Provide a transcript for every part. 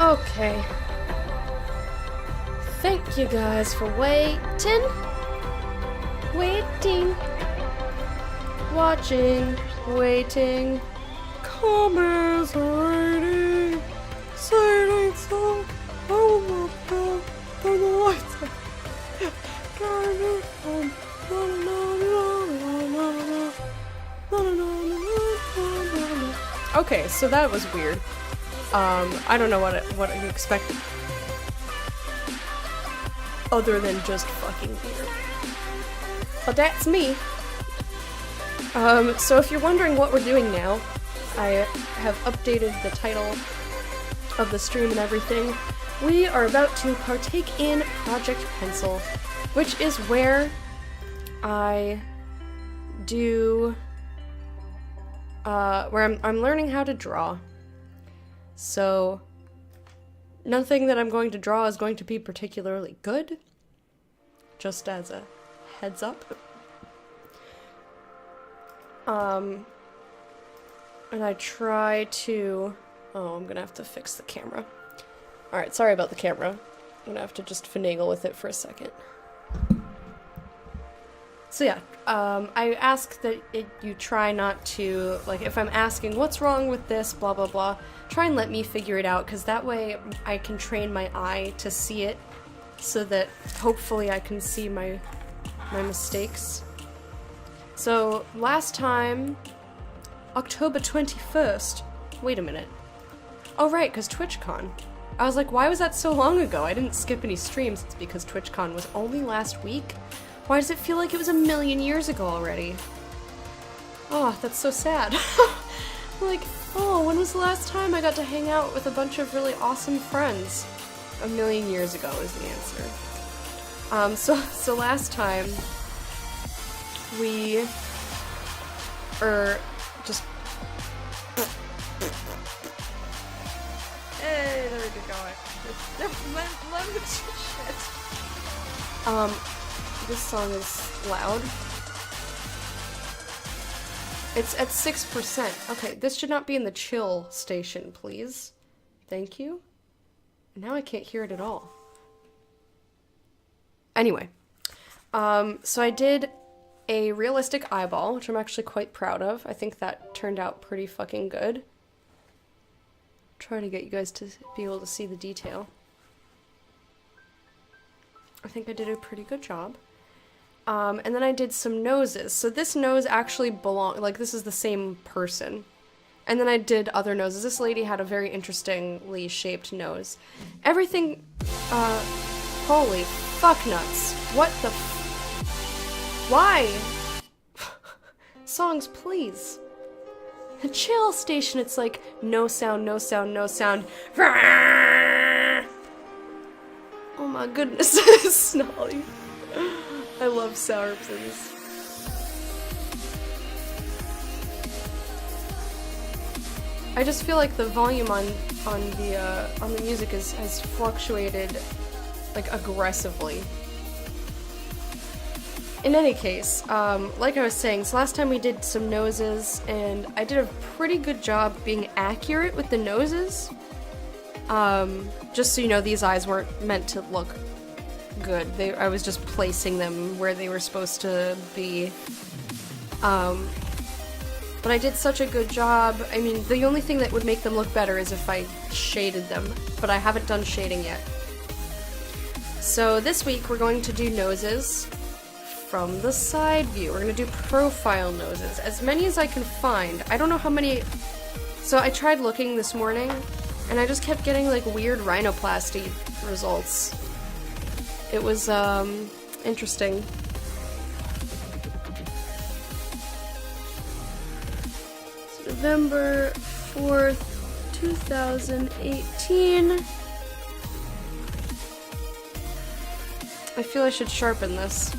Okay. Thank you guys for waiting. Waiting. Watching. Waiting. Comments waiting. Saying so. Oh my god. For the lights. Okay, so that was weird. I don't know what you expected. Other than just fucking weird. But that's me. So if you're wondering what we're doing now, I have updated the title of the stream and everything. We are about to partake in Project Pencil, which is where I do, where I'm learning how to draw. So, nothing that I'm going to draw is going to be particularly good, just as a heads up. And I try to, oh, I'm gonna have to fix the camera. Alright, sorry about the camera. I'm gonna have to just finagle with it for a second. So yeah, I ask that you try not to, like, if I'm asking what's wrong with this, blah blah blah, try and let me figure it out, because that way I can train my eye to see it, so that hopefully I can see my mistakes. So, last time, October 21st, wait a minute. Oh right, because TwitchCon. I was like, why was that so long ago? I didn't skip any streams. It's because TwitchCon was only last week. Why does it feel like it was a million years ago already? Oh, that's so sad. Like, oh, when was the last time I got to hang out with a bunch of really awesome friends? A million years ago is the answer. So last time, we, just, hey, there we go. Shit. This song is loud. It's at 6%. Okay, this should not be in the chill station, please. Thank you. Now I can't hear it at all. Anyway. So I did a realistic eyeball, which I'm actually quite proud of. I think that turned out pretty fucking good. Try to get you guys to be able to see the detail. I think I did a pretty good job. And then I did some noses. So this nose actually like, this is the same person. And then I did other noses. This lady had a very interestingly shaped nose. Everything, holy fuck nuts. What the why? Songs, please. The chill station, it's like, no sound, no sound, no sound. Oh my goodness, Snolly. I love Sour Please. I just feel like the volume on the music has fluctuated, like, aggressively. In any case, like I was saying, so last time we did some noses, and I did a pretty good job being accurate with the noses. Just so you know, these eyes weren't meant to look good. I was just placing them where they were supposed to be. But I did such a good job. I mean, the only thing that would make them look better is if I shaded them, but I haven't done shading yet. So this week we're going to do noses from the side view. We're gonna do profile noses, as many as I can find. I don't know how many. So I tried looking this morning, and I just kept getting like weird rhinoplasty results. It was interesting. So November 4th, 2018. I feel I should sharpen this.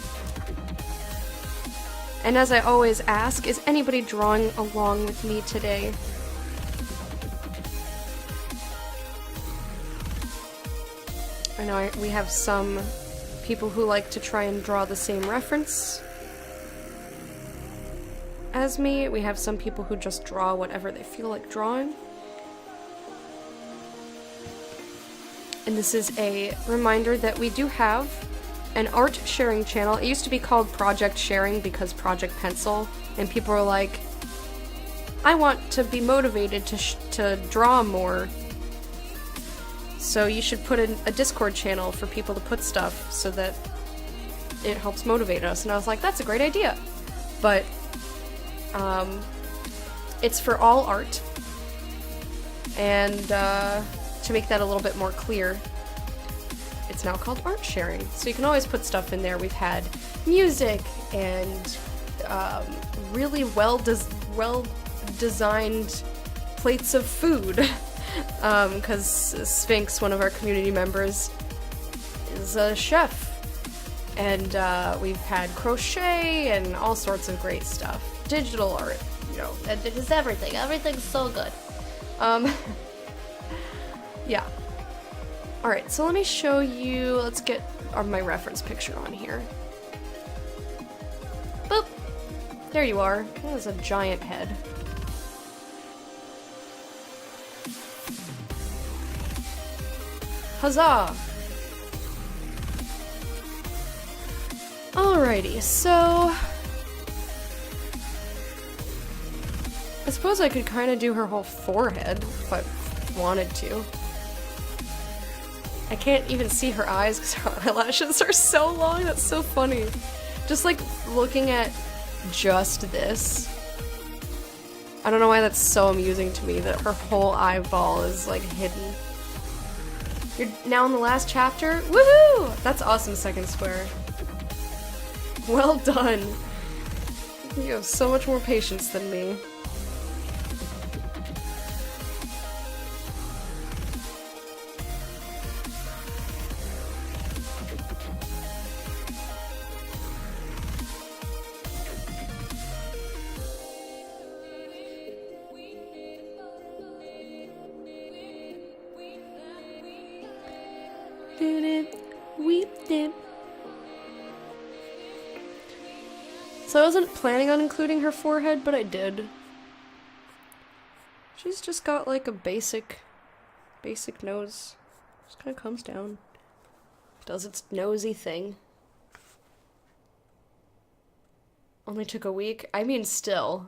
And as I always ask, is anybody drawing along with me today? I know we have some people who like to try and draw the same reference as me. We have some people who just draw whatever they feel like drawing. And this is a reminder that we do have an art sharing channel. It used to be called Project Sharing because Project Pencil, and people were like, I want to be motivated to draw more. So you should put in a Discord channel for people to put stuff so that it helps motivate us. And I was like, that's a great idea. But it's for all art. And to make that a little bit more clear, it's now called art sharing. So you can always put stuff in there. We've had music and really well designed plates of food. Because Sphinx, one of our community members, is a chef. And we've had crochet and all sorts of great stuff. Digital art, you know, it is everything. Everything's so good. Yeah. Alright, so let me show you, let's get my reference picture on here. Boop! There you are. That was a giant head. Huzzah! Alrighty, so I suppose I could kind of do her whole forehead if I wanted to. I can't even see her eyes because her eyelashes are so long. That's so funny. Just like looking at just this. I don't know why that's so amusing to me that her whole eyeball is like hidden. You're now in the last chapter? Woohoo! That's awesome, Second Square. Well done. You have so much more patience than me. So I wasn't planning on including her forehead, but I did. She's just got like a basic nose. Just kind of comes down. Does its nosy thing. Only took a week. I mean, still.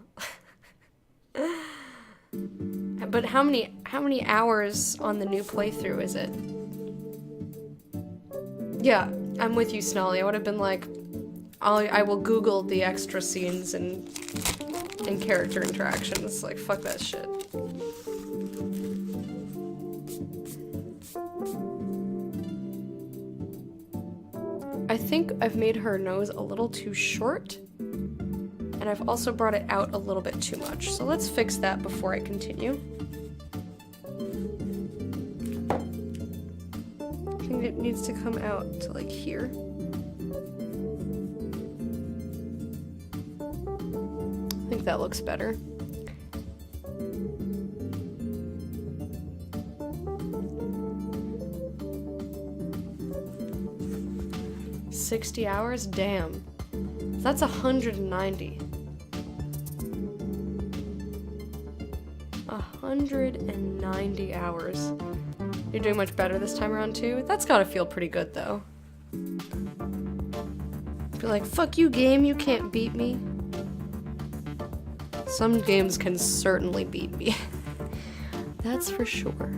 But how many hours on the new playthrough is it? Yeah, I'm with you, Snolly. I would have been like, I will Google the extra scenes and character interactions. Like, fuck that shit. I think I've made her nose a little too short, and I've also brought it out a little bit too much. So let's fix that before I continue. I think it needs to come out to like here. I think that looks better. $60 hours? Damn. That's 190. 190 hours. You're doing much better this time around too? That's gotta feel pretty good though. Be like, fuck you game, you can't beat me. Some games can certainly beat me. That's for sure.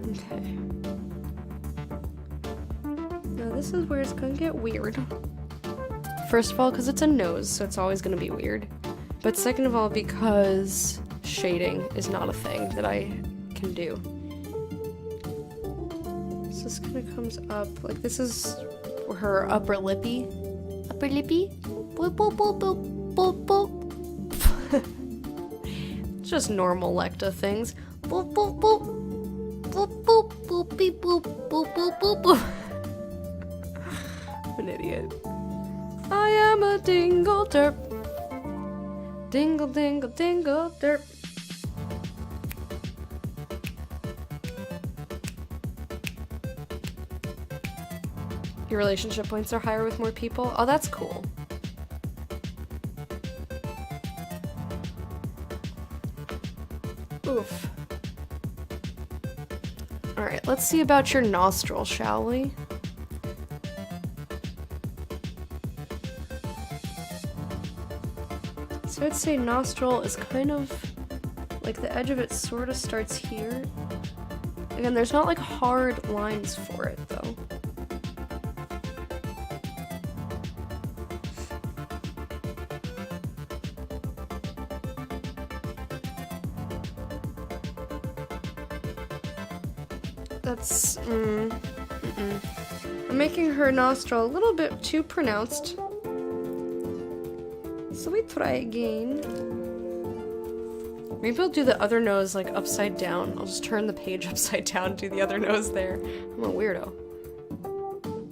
Okay. Now this is where it's gonna get weird. First of all, because it's a nose, so it's always gonna be weird. But second of all, because shading is not a thing that I can do. So this kind of comes up, like this is her upper lippy. Upper lippy? Boop, boop, boop, boop, boop, boop. Just normal Lecta things. Boop, boop, boop. Boop, boop, boop, beep, boop, boop, boop, boop, boop. I'm an idiot. I am a dingle derp. Dingle, dingle, dingle derp. Your relationship points are higher with more people? Oh, that's cool. Oof. Alright, let's see about your nostril, shall we? So I'd say nostril is kind of, like the edge of it sort of starts here. Again, there's not like hard lines for it though. That's, I'm making her nostril a little bit too pronounced. So we try again. Maybe I'll do the other nose like upside down. I'll just turn the page upside down and do the other nose there. I'm a weirdo.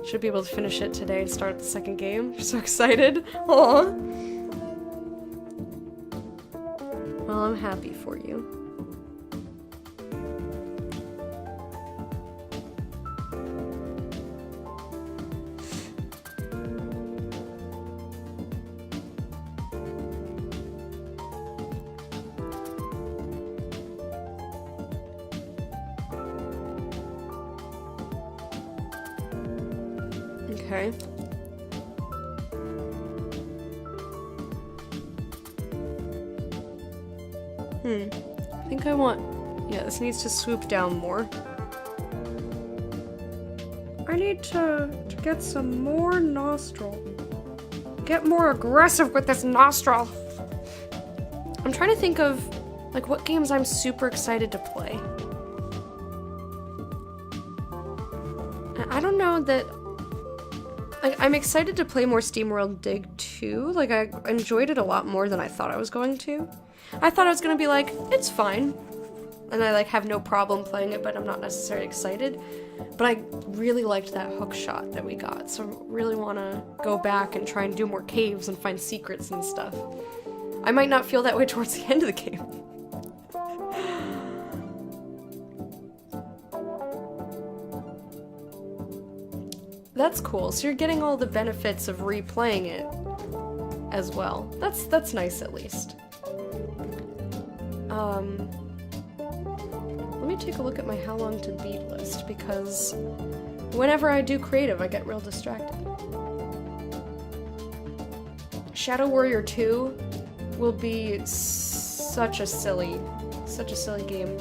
Should be able to finish it today and start the second game. I'm so excited. Aw. Well, I'm happy for you. Okay. I think I want... Yeah, this needs to swoop down more. I need to get some more nostril. Get more aggressive with this nostril. I'm trying to think of, like, what games I'm super excited to play. I don't know that... Like, I'm excited to play more SteamWorld Dig 2. Like, I enjoyed it a lot more than I thought I was going to. I thought I was gonna be like, it's fine. And I, like, have no problem playing it, but I'm not necessarily excited. But I really liked that hook shot that we got, so I really want to go back and try and do more caves and find secrets and stuff. I might not feel that way towards the end of the game. That's cool. So you're getting all the benefits of replaying it as well. That's nice at least. Let me take a look at my how long to beat list because whenever I do creative, I get real distracted. Shadow Warrior 2 will be such a silly game.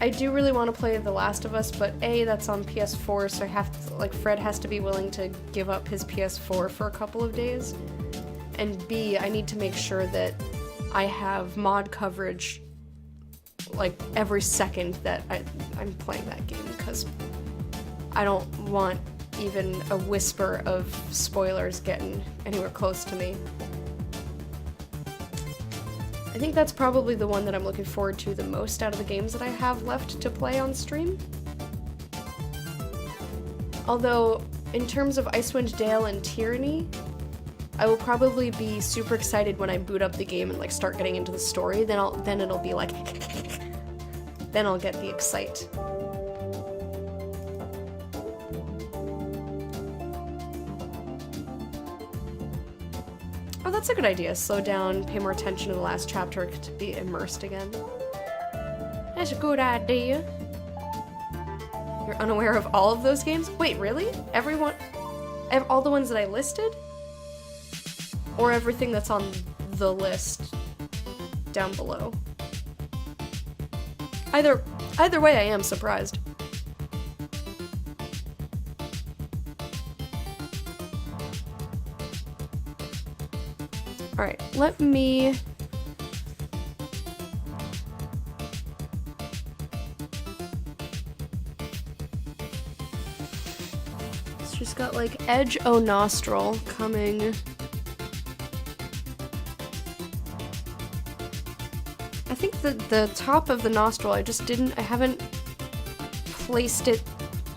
I do really want to play The Last of Us, but A, that's on PS4, so I have to, like, Fred has to be willing to give up his PS4 for a couple of days. And B, I need to make sure that I have mod coverage, like, every second that I'm playing that game, because I don't want even a whisper of spoilers getting anywhere close to me. I think that's probably the one that I'm looking forward to the most out of the games that I have left to play on stream. Although, in terms of Icewind Dale and Tyranny, I will probably be super excited when I boot up the game and, like, start getting into the story. Then it'll be like, then I'll get the excite. Oh, that's a good idea. Slow down, pay more attention to the last chapter to be immersed again. That's a good idea. You're unaware of all of those games? Wait, really? Everyone? All the ones that I listed? Or everything that's on the list down below? Either way, I am surprised. Alright, let me... So she's got, like, Edge O Nostril coming... I think the top of the nostril, I haven't placed it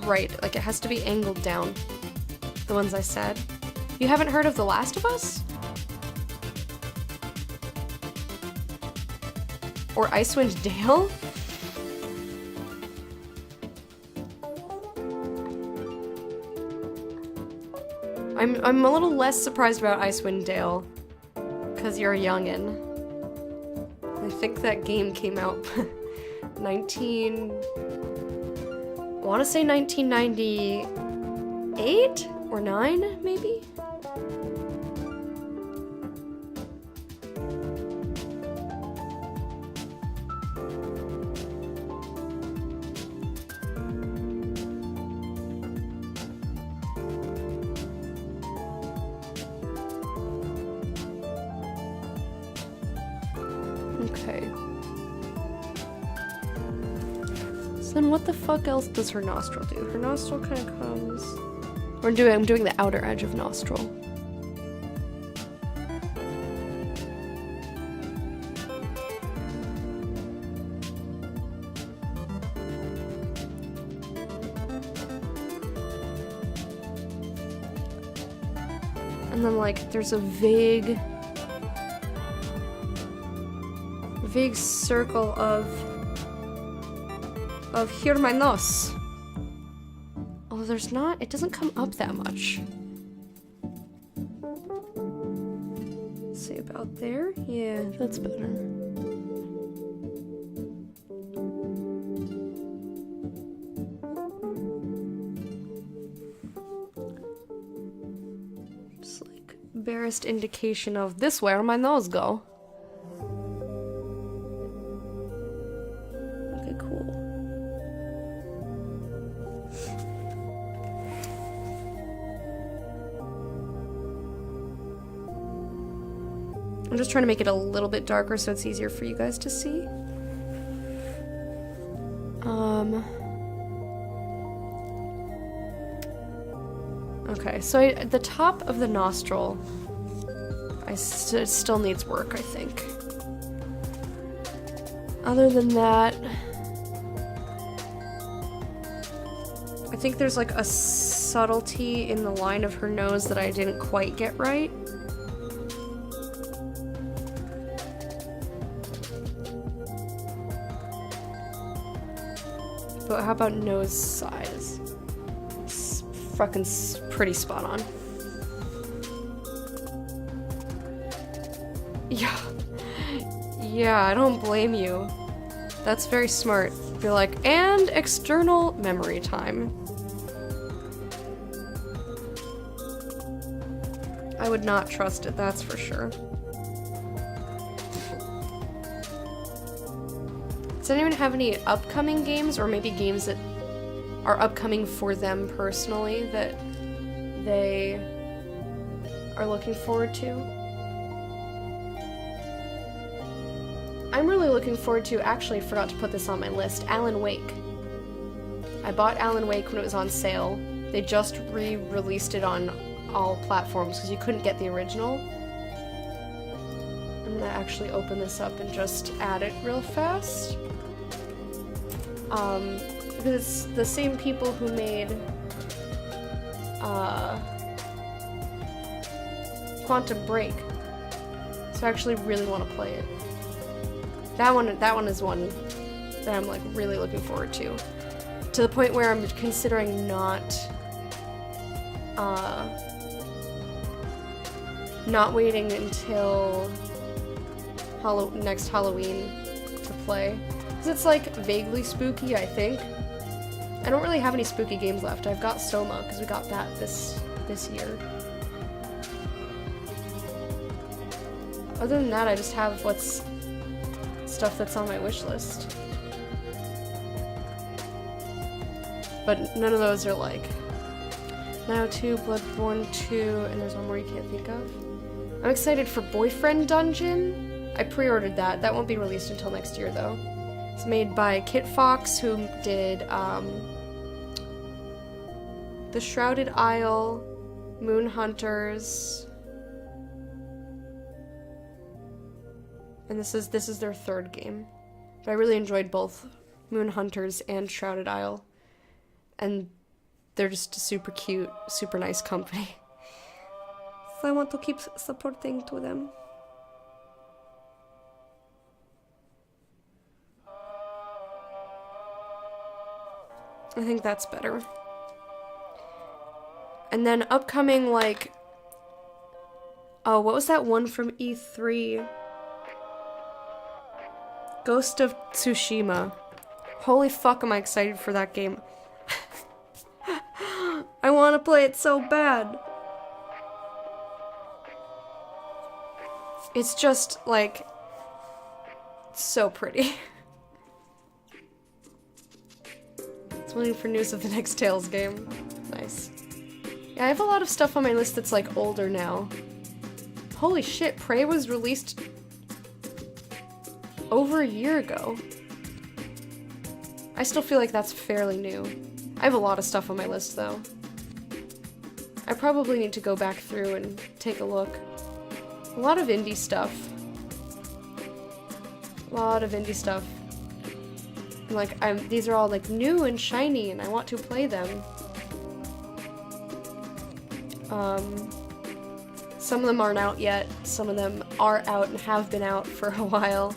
right. Like, it has to be angled down. The ones I said. You haven't heard of The Last of Us? Or Icewind Dale? I'm a little less surprised about Icewind Dale, because you're a youngin'. I think that game came out I want to say 1998 or 9, maybe? Okay. So then what the fuck else does her nostril do? Her nostril kind of comes... I'm doing the outer edge of nostril. And then like there's a vague circle of here my nose. Although there's not, it doesn't come up that much. Let's see about there. Yeah, that's better. Just like barest indication of this where my nose go. I'm just trying to make it a little bit darker so it's easier for you guys to see. Okay, so the top of the nostril, it still needs work, I think. Other than that, I think there's like a subtlety in the line of her nose that I didn't quite get right. But how about nose size? It's fucking pretty spot on. Yeah. Yeah, I don't blame you. That's very smart. Be like, and external memory time. I would not trust it, that's for sure. Does anyone have any upcoming games, or maybe games that are upcoming for them personally that they are looking forward to? I'm really looking forward to, actually I forgot to put this on my list, Alan Wake. I bought Alan Wake when it was on sale. They just re-released it on all platforms because you couldn't get the original. I'm gonna actually open this up and just add it real fast. Because it's the same people who made Quantum Break. So I actually really want to play it. That one is one that I'm like really looking forward to. To the point where I'm considering not waiting until next Halloween to play. Because it's like vaguely spooky, I think. I don't really have any spooky games left. I've got Soma, because we got that this year. Other than that, I just have stuff that's on my wish list. But none of those are like Now 2, Bloodborne 2, and there's one more you can't think of. I'm excited for Boyfriend Dungeon. I pre-ordered that. That won't be released until next year, though. It's made by Kit Fox, who did The Shrouded Isle, Moon Hunters, and this is their third game. But I really enjoyed both Moon Hunters and Shrouded Isle, and they're just a super cute, super nice company. So I want to keep supporting to them. I think that's better. And then upcoming, like... Oh, what was that one from E3? Ghost of Tsushima. Holy fuck, am I excited for that game. I want to play it so bad. It's just, like, so pretty. It's waiting for news of the next Tales game. Nice. Yeah, I have a lot of stuff on my list that's, like, older now. Holy shit, Prey was released over a year ago. I still feel like that's fairly new. I have a lot of stuff on my list, though. I probably need to go back through and take a look. A lot of indie stuff. A lot of indie stuff. And like, these are all like new and shiny and I want to play them. Some of them aren't out yet. Some of them are out and have been out for a while.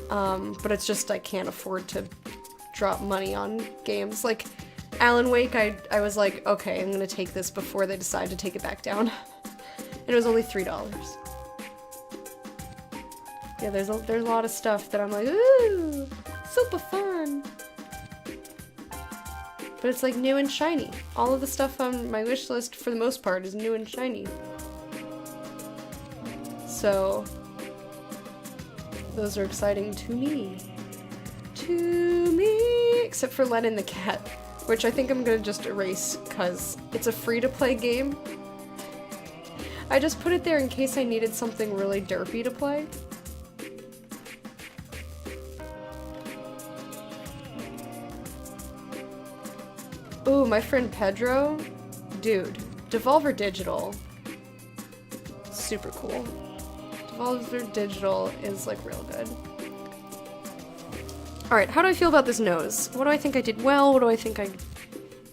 But it's just I can't afford to drop money on games. Like, Alan Wake, I was like, okay, I'm gonna take this before they decide to take it back down. And it was only $3. Yeah, there's a lot of stuff that I'm like, ooh, super fun. But it's like new and shiny. All of the stuff on my wish list, for the most part, is new and shiny. So, those are exciting to me. Except for Len and the Cat, which I think I'm gonna just erase because it's a free-to-play game. I just put it there in case I needed something really derpy to play. Ooh, my friend Pedro? Dude, Devolver Digital. Super cool. Devolver Digital is like real good. Alright, how do I feel about this nose? What do I think I did well? What do I think I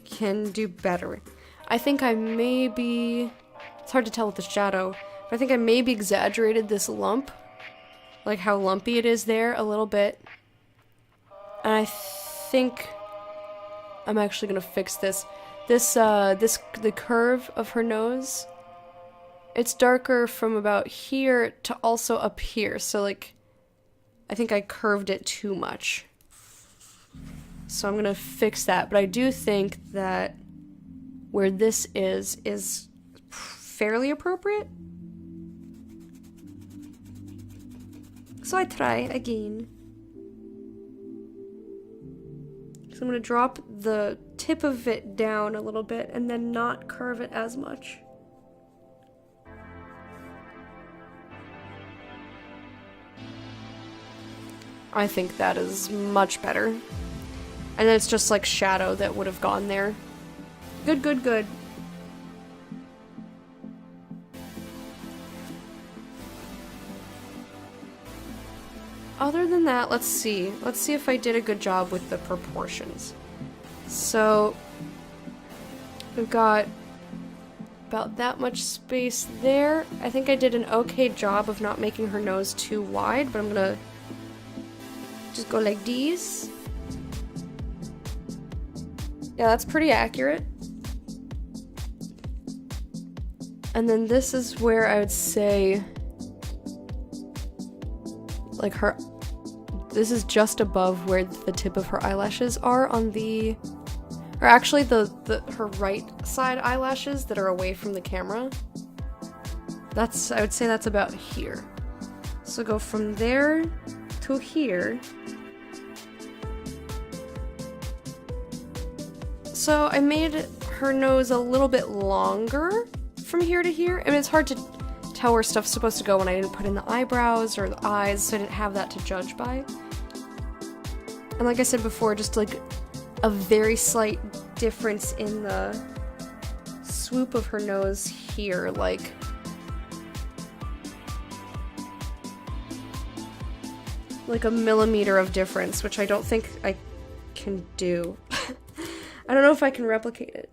can do better? I think I maybe... It's hard to tell with the shadow, but I think I maybe exaggerated this lump. Like how lumpy it is there a little bit. And I think I'm actually gonna fix this. The curve of her nose, it's darker from about here to also up here, so like, I think I curved it too much. So I'm gonna fix that, but I do think that where this is fairly appropriate. So I try again. So I'm gonna drop the tip of it down a little bit and then not curve it as much. I think that is much better. And then it's just like shadow that would have gone there. Good, good, good. Other than that, let's see. Let's see if I did a good job with the proportions. So, we've got about that much space there. I think I did an okay job of not making her nose too wide, but I'm gonna just go like these. Yeah, that's pretty accurate. And then this is where I would say, like her, this is just above where the tip of her eyelashes are on the, or actually her right side eyelashes that are away from the camera. That's, I would say that's about here. So go from there to here. So I made her nose a little bit longer from here to here. I mean, it's hard to tell where stuff's supposed to go when I didn't put in the eyebrows or the eyes, so I didn't have that to judge by. And like I said before, just like a very slight difference in the swoop of her nose here, like a millimeter of difference, which I don't think I can do. I don't know if I can replicate it.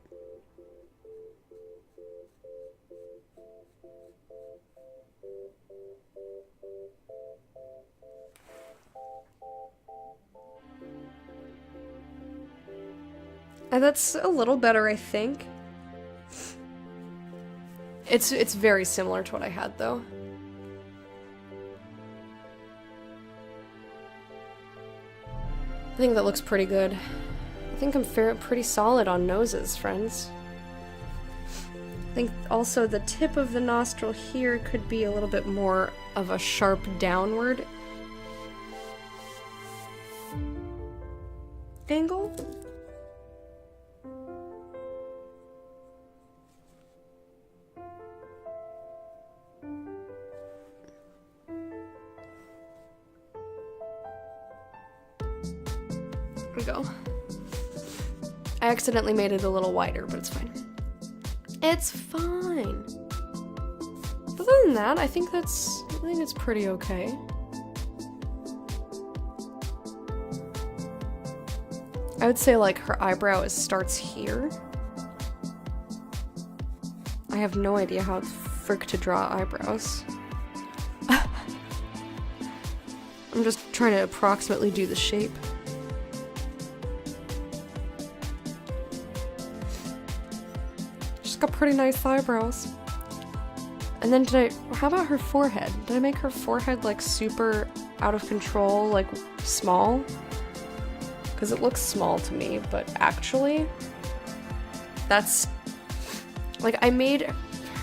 And that's a little better, I think. It's very similar to what I had, though. think that looks pretty good. I think I'm pretty solid on noses, friends. I think also the tip of the nostril here could be a little bit more of a sharp downward angle. There we go. I accidentally made it a little wider, but it's fine. It's fine. Other than that, I think it's pretty okay. I would say like her eyebrow starts here. I have no idea how the frick to draw eyebrows. I'm just trying to approximately do the shape. She's got pretty nice eyebrows. And then how about her forehead? Did I make her forehead like super out of control, like small? Because it looks small to me, but actually, that's, like, I made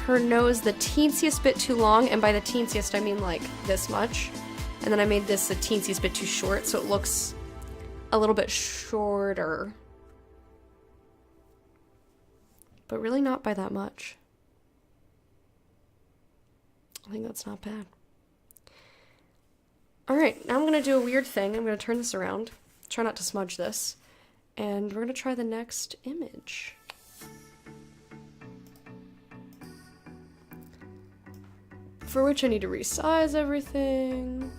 her nose the teensiest bit too long, and by the teensiest I mean like this much. And then I made this the teensiest bit too short, so it looks a little bit shorter. But really not by that much. I think that's not bad. Alright, now I'm gonna do a weird thing. I'm gonna turn this around. Try not to smudge this. And we're gonna try the next image. For which I need to resize everything.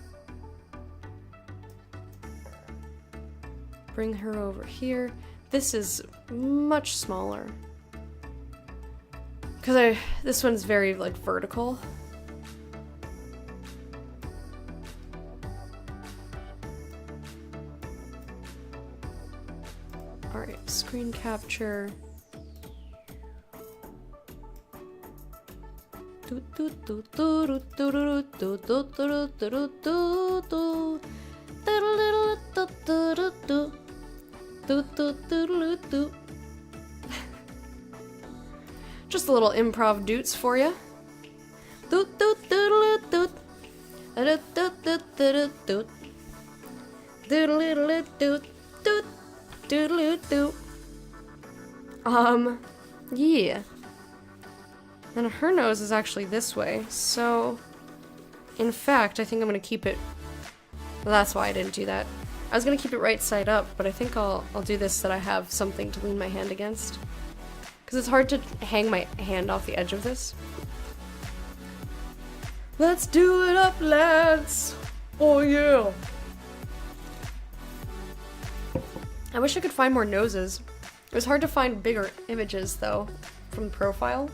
Bring her over here. This is much smaller. Because this one's very, like, vertical. Alright, screen capture. Just a little improv doots for you. Yeah. And her nose is actually this way, so in fact, I think I'm gonna keep it. Well, that's why I didn't do that. I was gonna keep it right side up, but I think I'll do this so that I have something to lean my hand against. Because it's hard to hang my hand off the edge of this. Let's do it up, lads! Oh yeah! I wish I could find more noses. It was hard to find bigger images, though, from the profile.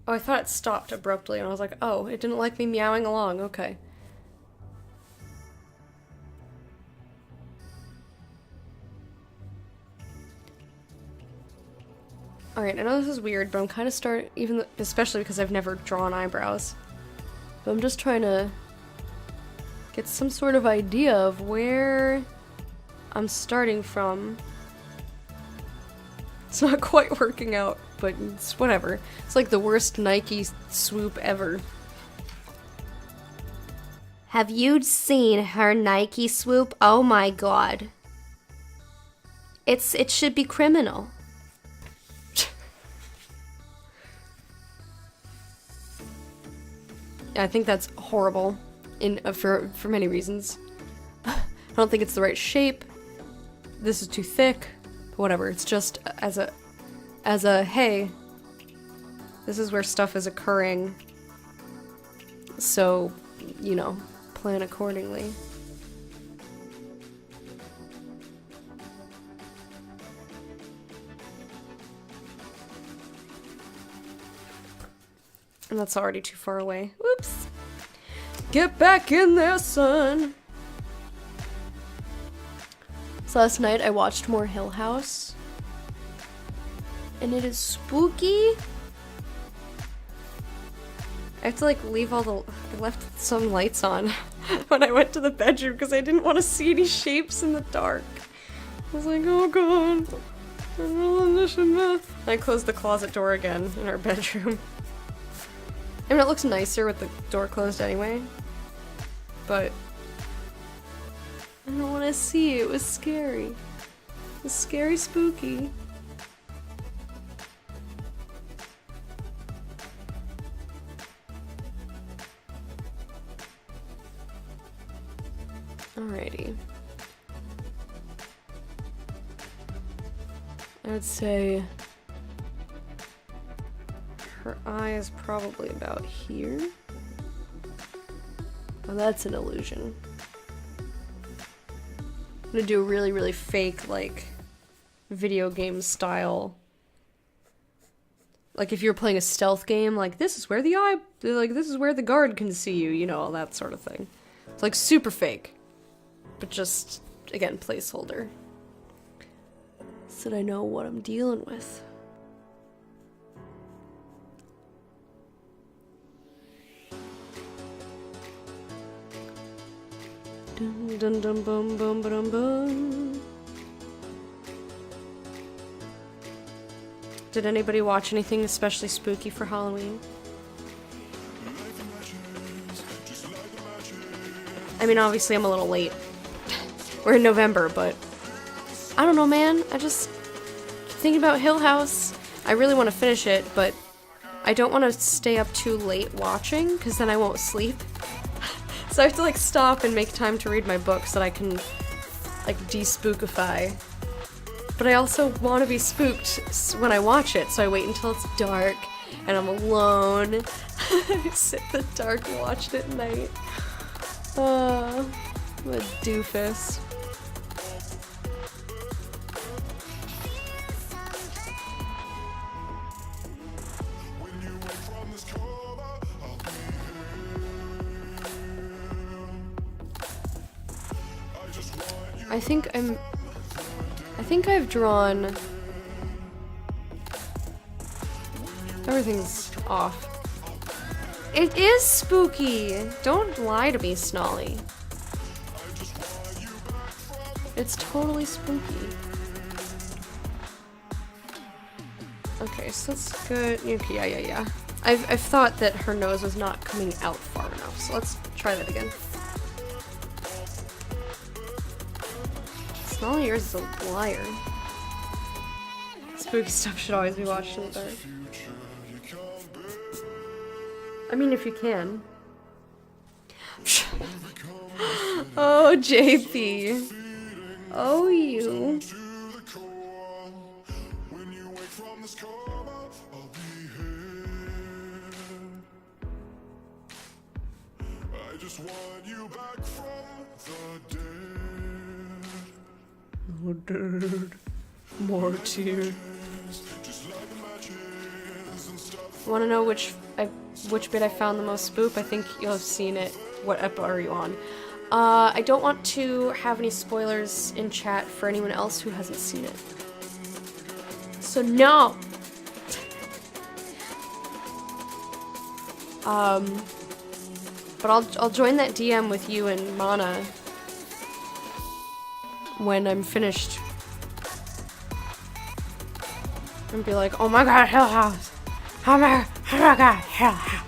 Oh, I thought it stopped abruptly, and I was like, oh, it didn't like me meowing along, okay. Alright, I know this is weird, but I'm kind of especially because I've never drawn eyebrows. But I'm just trying to get some sort of idea of where I'm starting from. It's not quite working out, but it's whatever. It's like the worst Nike swoop ever. Have you seen her Nike swoop? Oh my god. It should be criminal. I think that's horrible for many reasons. I don't think it's the right shape. This is too thick. Whatever. It's just as a hey, this is where stuff is occurring. So, you know, plan accordingly. And that's already too far away. Whoops. Get back in there, son. So last night I watched more Hill House. And it is spooky. I have to like leave all the. I left some lights on when I went to the bedroom because I didn't want to see any shapes in the dark. I was like, oh god. I closed the closet door again in our bedroom. I mean, it looks nicer with the door closed anyway. But I don't want to see it. It was scary. It was scary, spooky. Alrighty. I would say her eye is probably about here. Oh, that's an illusion. I'm gonna do a really, really fake, like, video game style. Like if you're playing a stealth game, like this is where the eye, like this is where the guard can see you, you know, all that sort of thing. It's like super fake. But just, again, placeholder. So that I know what I'm dealing with. Dun dun dun bum bum ba-dum bum. Did anybody watch anything especially spooky for Halloween? I mean, obviously I'm a little late. We're in November, but I don't know, man. I just thinking about Hill House. I really want to finish it, but I don't want to stay up too late watching, because then I won't sleep. So I have to like stop and make time to read my book so that I can like de-spookify. But I also want to be spooked when I watch it, so I wait until it's dark and I'm alone. I sit in the dark and watch it at night. I'm a doofus. I think I've drawn. Everything's off. It is spooky! Don't lie to me, Snolly. It's totally spooky. Okay, so that's good. Okay, yeah. I've thought that her nose was not coming out far enough, so let's try that again. Snolly, yours is a liar. Spooky stuff should always be watched in the dark. I mean, if you can. Oh, JP. Oh, you. I just want you back from the dead. Oh, dead. More tears. Want to know which bit I found the most spoop? I think you'll have seen it. What ep are you on? I don't want to have any spoilers in chat for anyone else who hasn't seen it. So no! But I'll join that DM with you and Mana when I'm finished. And be like, oh my god, Hill House! Oh my god, Hill House!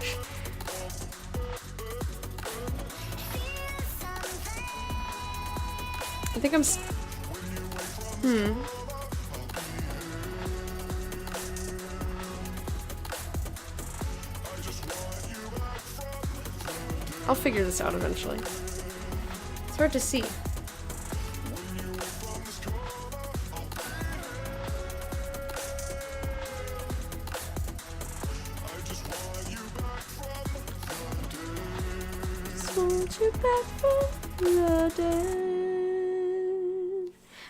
I think I'm I'll figure this out eventually. It's hard to see.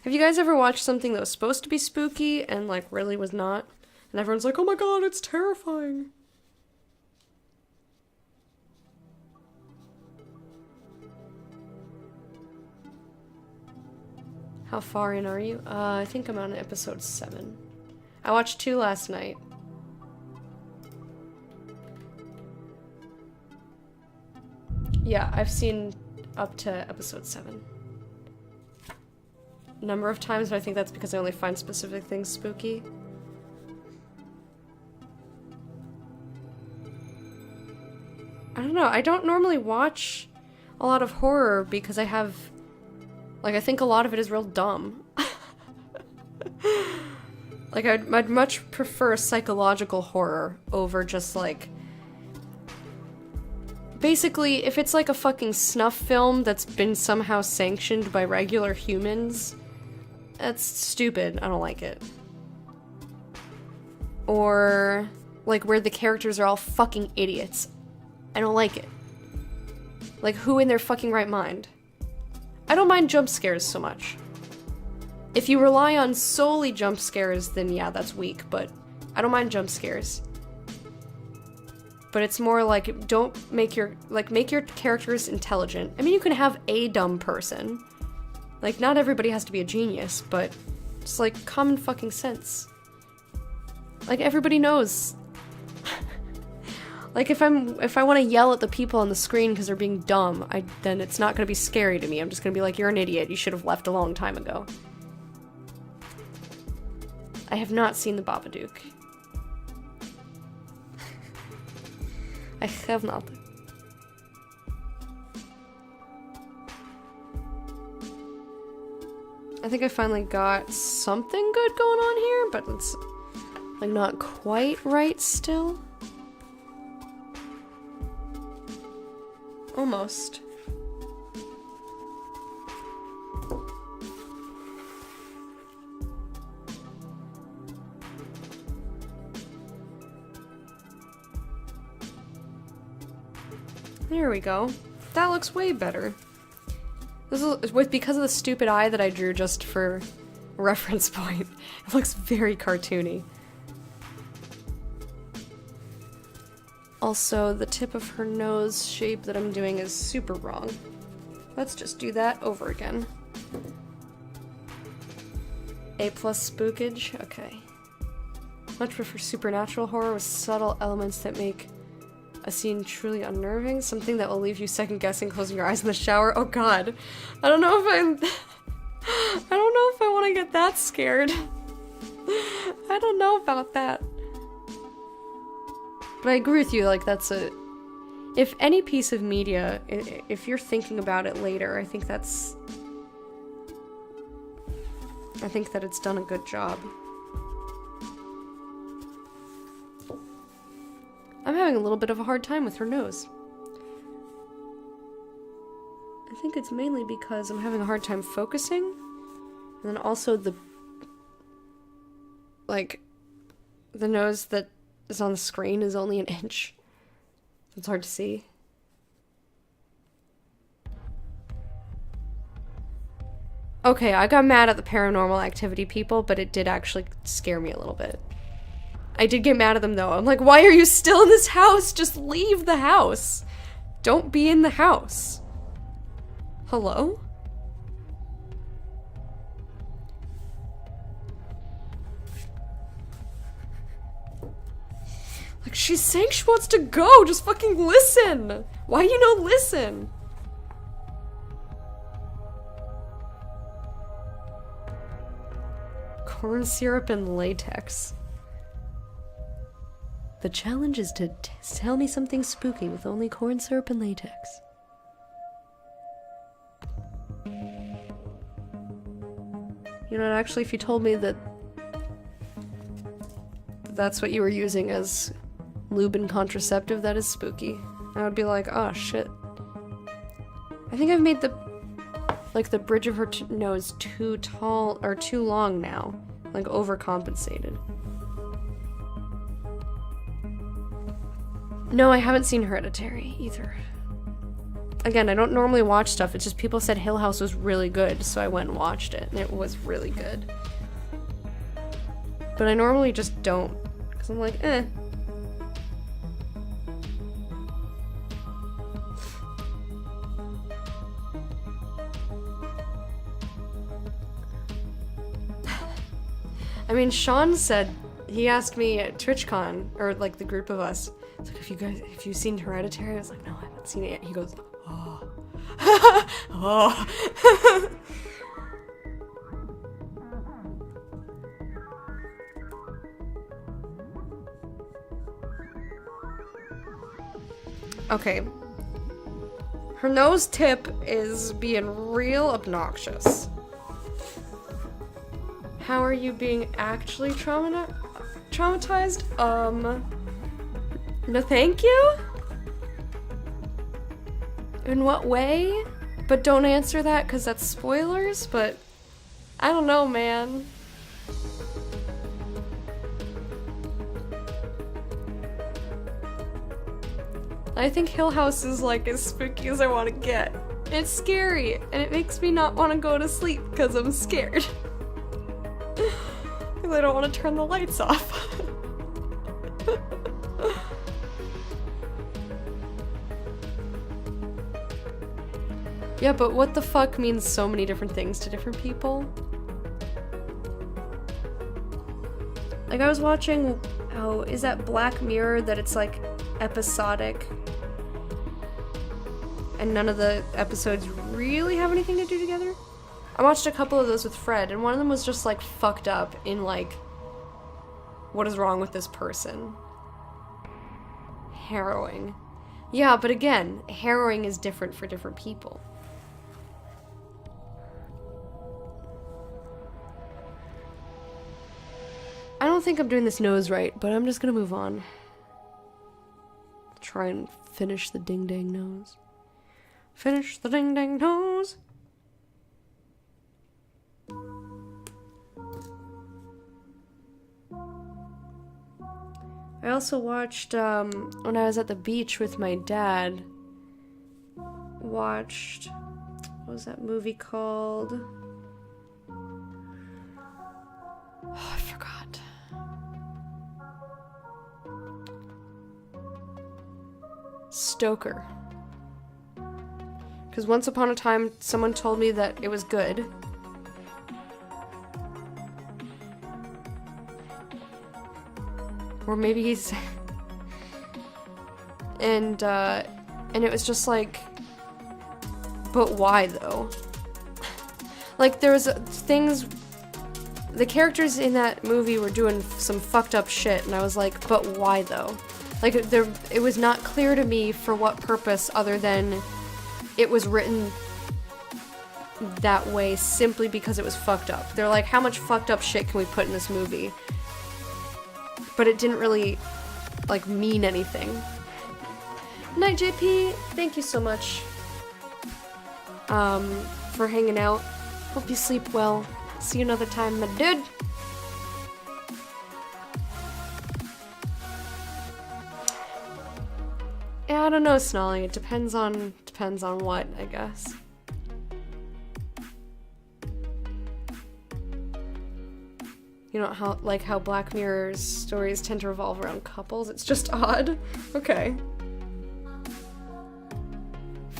Have you guys ever watched something that was supposed to be spooky and like really was not? And everyone's like, oh my god, it's terrifying. How far in are you? I think I'm on episode 7. I watched 2 last night. Yeah, I've seen up to episode 7. Number of times, but I think that's because I only find specific things spooky. I don't know, I don't normally watch a lot of horror because I have, like, I think a lot of it is real dumb. Like, I'd much prefer psychological horror over just, like... Basically, if it's like a fucking snuff film that's been somehow sanctioned by regular humans, that's stupid. I don't like it. Or, like, where the characters are all fucking idiots. I don't like it. Like, who in their fucking right mind? I don't mind jump scares so much. If you rely on solely jump scares, then yeah, that's weak, but I don't mind jump scares. But it's more like, don't make your, like, make your characters intelligent. I mean, you can have a dumb person. Like, not everybody has to be a genius, but just, like, common fucking sense. Like, everybody knows. Like, if I want to yell at the people on the screen because they're being dumb, then it's not gonna be scary to me. I'm just gonna be like, you're an idiot, you should have left a long time ago. I have not seen The Babadook. I have not. I think I finally got something good going on here, but it's, like, not quite right still. Almost. There we go. That looks way better. This is because of the stupid eye that I drew just for reference point. It looks very cartoony. Also, the tip of her nose shape that I'm doing is super wrong. Let's just do that over again. A+ spookage? Okay. Much prefer supernatural horror with subtle elements that make a scene truly unnerving. Something that will leave you second guessing, closing your eyes in the shower. Oh god. I don't know if I want to get that scared. I don't know about that. But I agree with you, like, that's a... If any piece of media, if you're thinking about it later, I think that it's done a good job. I'm having a little bit of a hard time with her nose. I think it's mainly because I'm having a hard time focusing, and then also the nose that is on the screen is only an inch. It's hard to see. Okay, I got mad at the Paranormal Activity people, but it did actually scare me a little bit. I did get mad at them though. I'm like, why are you still in this house? Just leave the house. Don't be in the house. Hello? Like, she's saying she wants to go. Just fucking listen. Why you no listen? Corn syrup and latex. The challenge is to tell me something spooky with only corn syrup and latex. You know, actually, if you told me that that's what you were using as lube and contraceptive, that is spooky. I would be like, oh shit. I think I've made the bridge of her nose too tall, or too long now. Like, overcompensated. No, I haven't seen Hereditary either. Again, I don't normally watch stuff, it's just people said Hill House was really good, so I went and watched it, and it was really good. But I normally just don't, because I'm like, eh. I mean, Sean said, he asked me at TwitchCon, or like the group of us, it's like, have you seen Hereditary? I was like, no, I haven't seen it yet. He goes, oh. Oh. Okay. Her nose tip is being real obnoxious. How are you being actually traumatized? No thank you? In what way? But don't answer that because that's spoilers, but I don't know, man. I think Hill House is like as spooky as I want to get. It's scary, and it makes me not want to go to sleep because I'm scared. Because I don't want to turn the lights off. Yeah, but what the fuck means so many different things to different people? Like, I was watching, oh, is that Black Mirror that it's like episodic? And none of the episodes really have anything to do together? I watched a couple of those with Fred, and one of them was just like fucked up in like, what is wrong with this person? Harrowing. Yeah, but again, harrowing is different for different people. I don't think I'm doing this nose right, but I'm just gonna move on. Try and finish the ding-dang nose. Finish the ding-dang nose! I also watched, when I was at the beach with my dad, watched, what was that movie called? Oh, I forgot. Stoker. Because once upon a time, someone told me that it was good. Or maybe he's... and it was just like... But why, though? Like, there was things... The characters in that movie were doing some fucked up shit, and I was like, but why, though? Like, it was not clear to me for what purpose other than it was written that way simply because it was fucked up. They're like, how much fucked up shit can we put in this movie? But it didn't really, like, mean anything. Night, JP! Thank you so much for hanging out. Hope you sleep well. See you another time, my dude! Yeah, I don't know, Snolly. It depends on what, I guess. You know how Black Mirror's stories tend to revolve around couples? It's just odd. Okay.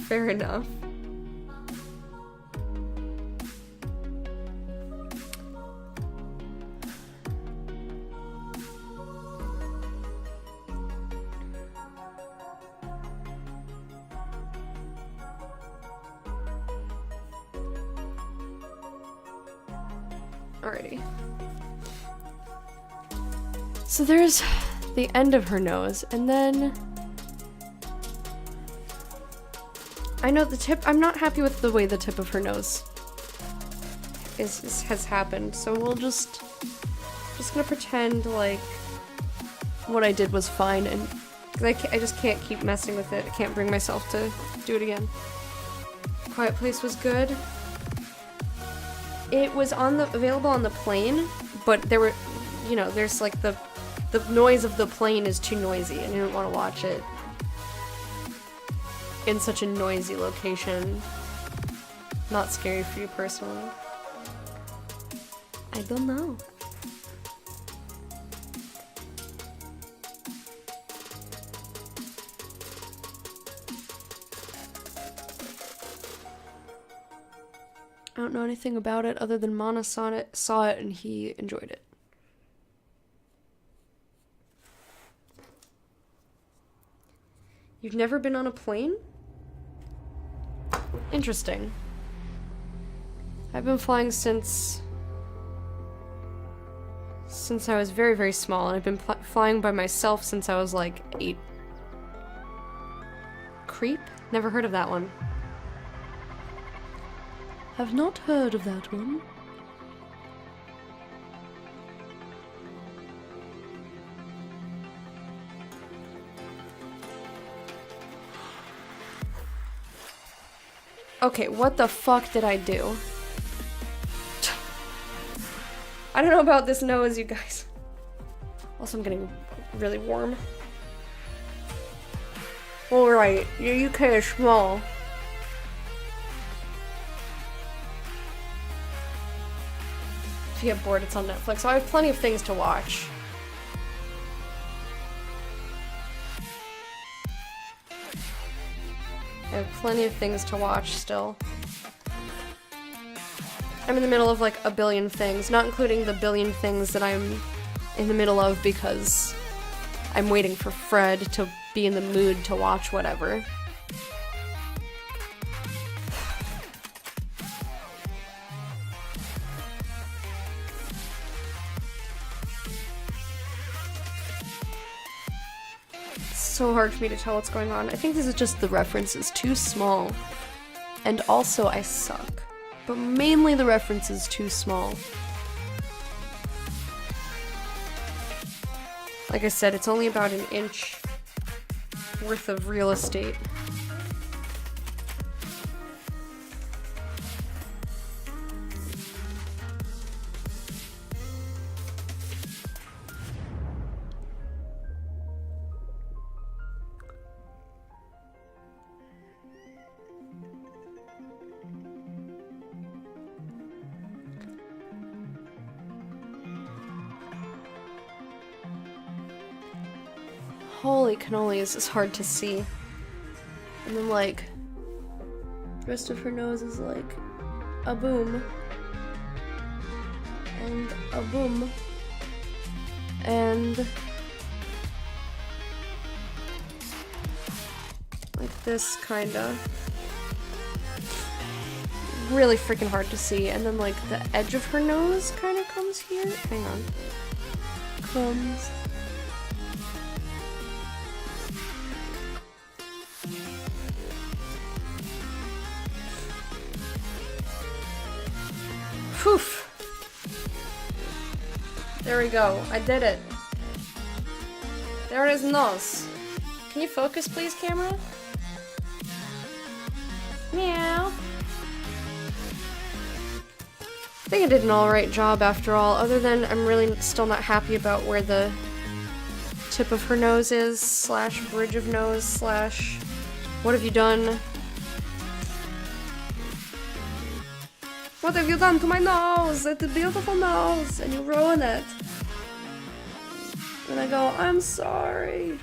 Fair enough. Alrighty. So there's the end of her nose, and then I know the tip. I'm not happy with the way the tip of her nose has happened. So we'll just gonna pretend like what I did was fine, and cause I just can't keep messing with it. I can't bring myself to do it again. Quiet Place was good. It was available on the plane, but there were, you know, there's like the noise of the plane is too noisy, and you don't want to watch it in such a noisy location. Not scary for you personally. I don't know. I don't know anything about it other than Mana saw it and he enjoyed it. You've never been on a plane? Interesting. I've been flying since I was very, very small, and I've been flying by myself since I was like 8. Creep? Never heard of that one. Have not heard of that one. Okay, what the fuck did I do? I don't know about this nose, you guys. Also, I'm getting really warm. Alright, your UK is small. If you get bored, it's on Netflix. So I have plenty of things to watch. I have plenty of things to watch still. I'm in the middle of like a billion things, not including the billion things that I'm in the middle of because I'm waiting for Fred to be in the mood to watch whatever. It's so hard for me to tell what's going on. I think this is just the reference is too small. And also I suck. But mainly the reference is too small. Like I said, it's only about an inch worth of real estate. Holy cannolis, it's hard to see. And then, like, the rest of her nose is like a boom. And a boom. And like this, kinda. Really freaking hard to see. And then, like, the edge of her nose kinda comes here. Hang on. Comes. Poof. There we go. I did it. There is nose. Can you focus, please, camera? Meow. I think I did an alright job after all, other than I'm really still not happy about where the tip of her nose is, slash bridge of nose, slash what have you done? What have you done to my nose? It's a beautiful nose, and you ruin it. And I go, I'm sorry.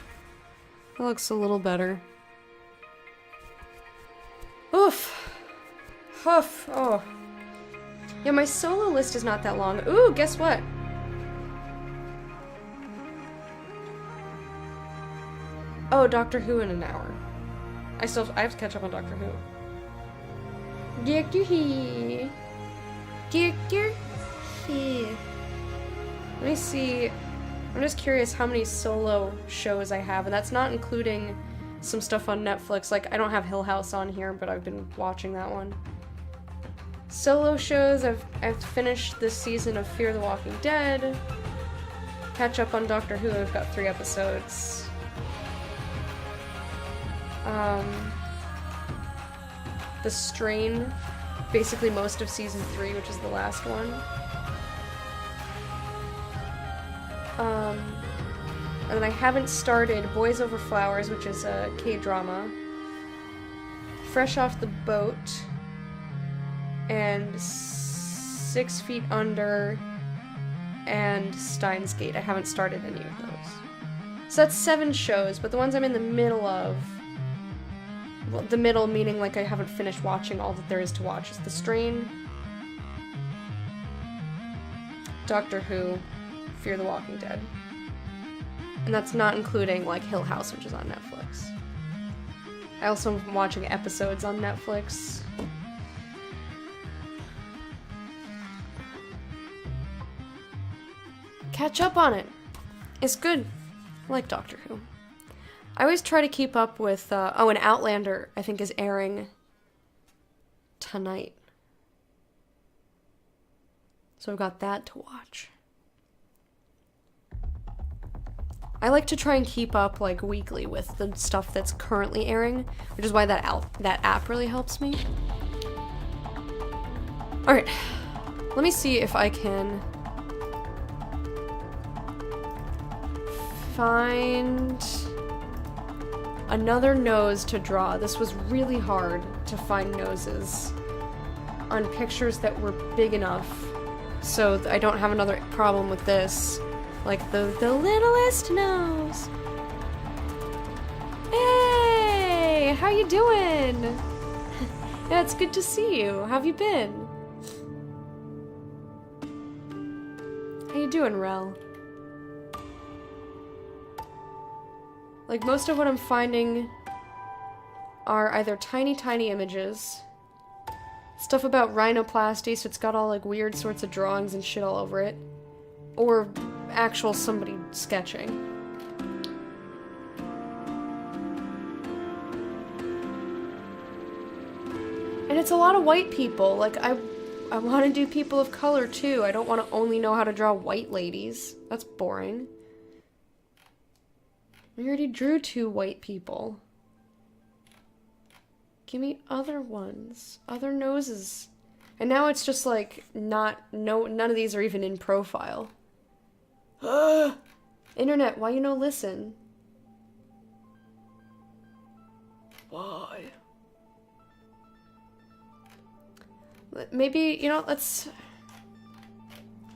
That looks a little better. Oof. Huff. Oh. Yeah, my solo list is not that long. Ooh, guess what? Oh, Doctor Who in an hour. I have to catch up on Doctor Who. Doctor Who. Doctor Who. Let me see. I'm just curious how many solo shows I have, and that's not including some stuff on Netflix. Like, I don't have Hill House on here, but I've been watching that one. Solo shows, I've finished this season of Fear the Walking Dead. Catch up on Doctor Who, I've got 3 episodes. The Strain, basically most of season 3, which is the last one. And then I haven't started Boys Over Flowers, which is a K-drama. Fresh Off the Boat. And 6 Feet Under. And Steins Gate. I haven't started any of those. So that's 7 shows, but the ones I'm in the middle of... Well, the middle meaning like I haven't finished watching all that there is to watch is The Strain, Doctor Who, Fear the Walking Dead. And that's not including like Hill House, which is on Netflix. I also am watching episodes on Netflix. Catch up on it. It's good. I like Doctor Who. I always try to keep up with, and Outlander, I think, is airing tonight. So I've got that to watch. I like to try and keep up, like, weekly with the stuff that's currently airing, which is why that app really helps me. Alright, let me see if I can find another nose to draw. This was really hard to find noses on pictures that were big enough so I don't have another problem with this. Like the littlest nose. Hey, how you doing? Yeah, it's good to see you. How have you been? How you doing, Rel? Like, most of what I'm finding are either tiny images, stuff about rhinoplasty, so it's got all, like, weird sorts of drawings and shit all over it, or actual somebody sketching. And it's a lot of white people. Like, I want to do people of color, too. I don't want to only know how to draw white ladies. That's boring. We already drew 2 white people. Give me other ones. Other noses. And now it's just like, none of these are even in profile. Internet, why you no listen? Why? Maybe, let's...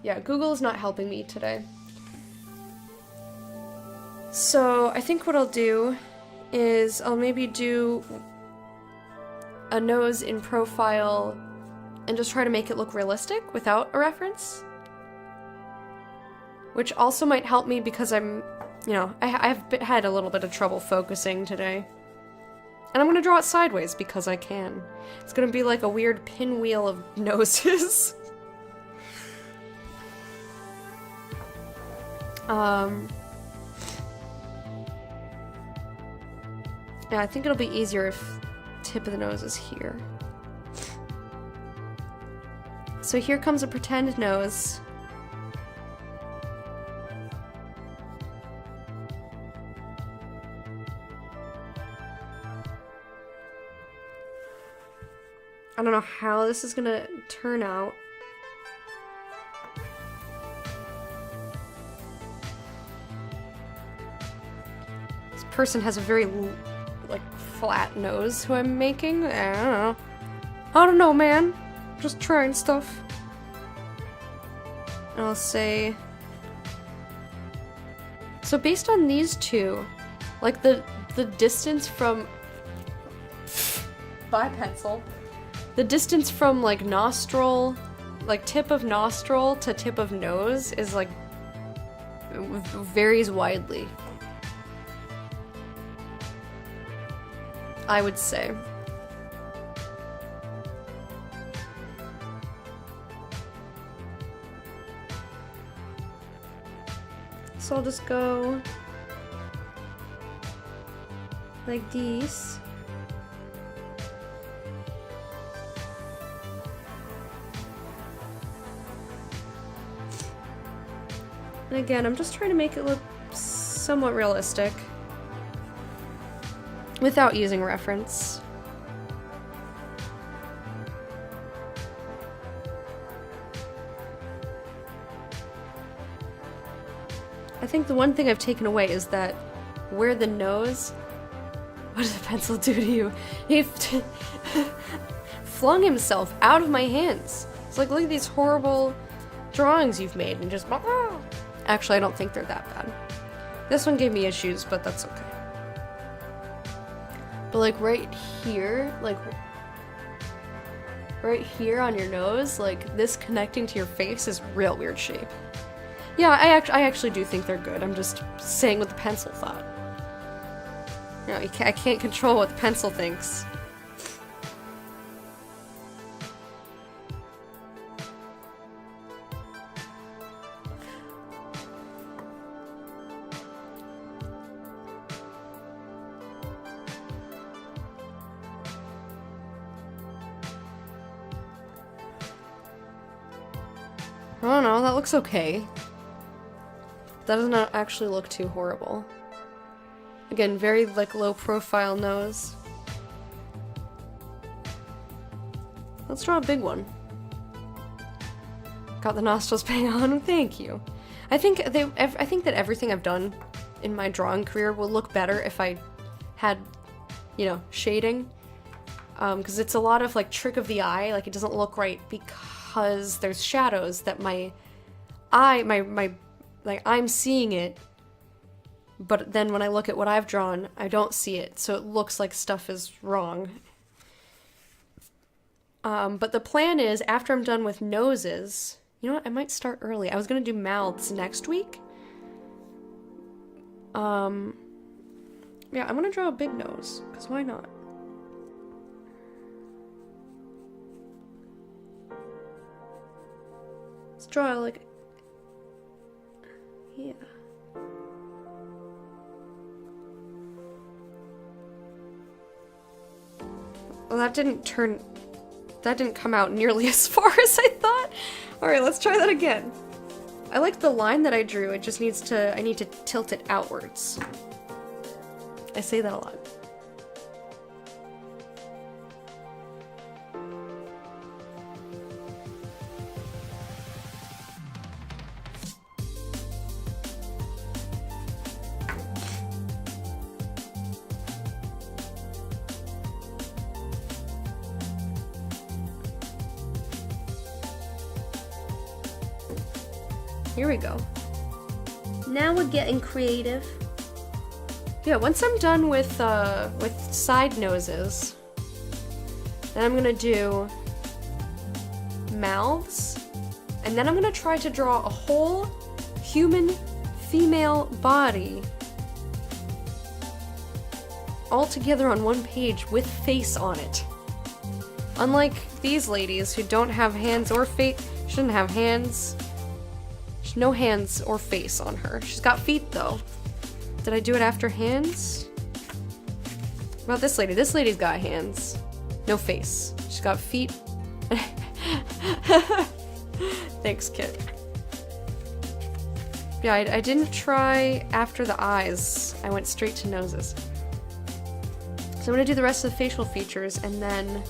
Yeah, Google is not helping me today. So, I think what I'll do is I'll maybe do a nose in profile and just try to make it look realistic without a reference. Which also might help me because I've had a little bit of trouble focusing today. And I'm gonna draw it sideways because I can. It's gonna be like a weird pinwheel of noses. Yeah, I think it'll be easier if tip of the nose is here. So here comes a pretend nose. I don't know how this is gonna turn out. This person has a very, like, flat nose who I'm making. I don't know, man. Just trying stuff. And I'll say... So based on these two, like, the distance from... Bye, pencil. The distance from, like, nostril, like, tip of nostril to tip of nose is, like, varies widely. I would say. So I'll just go like this. And again, I'm just trying to make it look somewhat realistic without using reference. I think the one thing I've taken away is that where the nose... What did the pencil do to you? He flung himself out of my hands. It's like, look at these horrible drawings you've made, and just... Actually, I don't think they're that bad. This one gave me issues, but that's okay. But like right here on your nose, like this connecting to your face is real weird shape. Yeah, I actually do think they're good. I'm just saying what the pencil thought. You know, I can't control what the pencil thinks. I don't know, that looks okay. That does not actually look too horrible. Again, very like low profile nose. Let's draw a big one. Got the nostrils bang on, thank you. I think that everything I've done in my drawing career will look better if I had, you know, shading. Because it's a lot of like trick of the eye, like it doesn't look right because there's shadows that my eye, like I'm seeing it, but then when I look at what I've drawn, I don't see it, so it looks like stuff is wrong. But the plan is, after I'm done with noses, you know what, I might start early. I was gonna do mouths next week. Yeah, I'm gonna draw a big nose, because why not? Let's draw like, yeah. Well, that didn't come out nearly as far as I thought. Alright, let's try that again. I like the line that I drew, it just needs to, I need to tilt it outwards. I say that a lot. Here we go. Now we're getting creative. Yeah, once I'm done with side noses, then I'm gonna do mouths, and then I'm gonna try to draw a whole human female body all together on one page with face on it. Unlike these ladies who don't have hands or face, shouldn't have hands. No hands or face on her. She's got feet though. Did I do it after hands? What about this lady? This lady's got hands. No face. She's got feet. Thanks, Kit. Yeah, I didn't try after the eyes. I went straight to noses. So I'm gonna do the rest of the facial features and then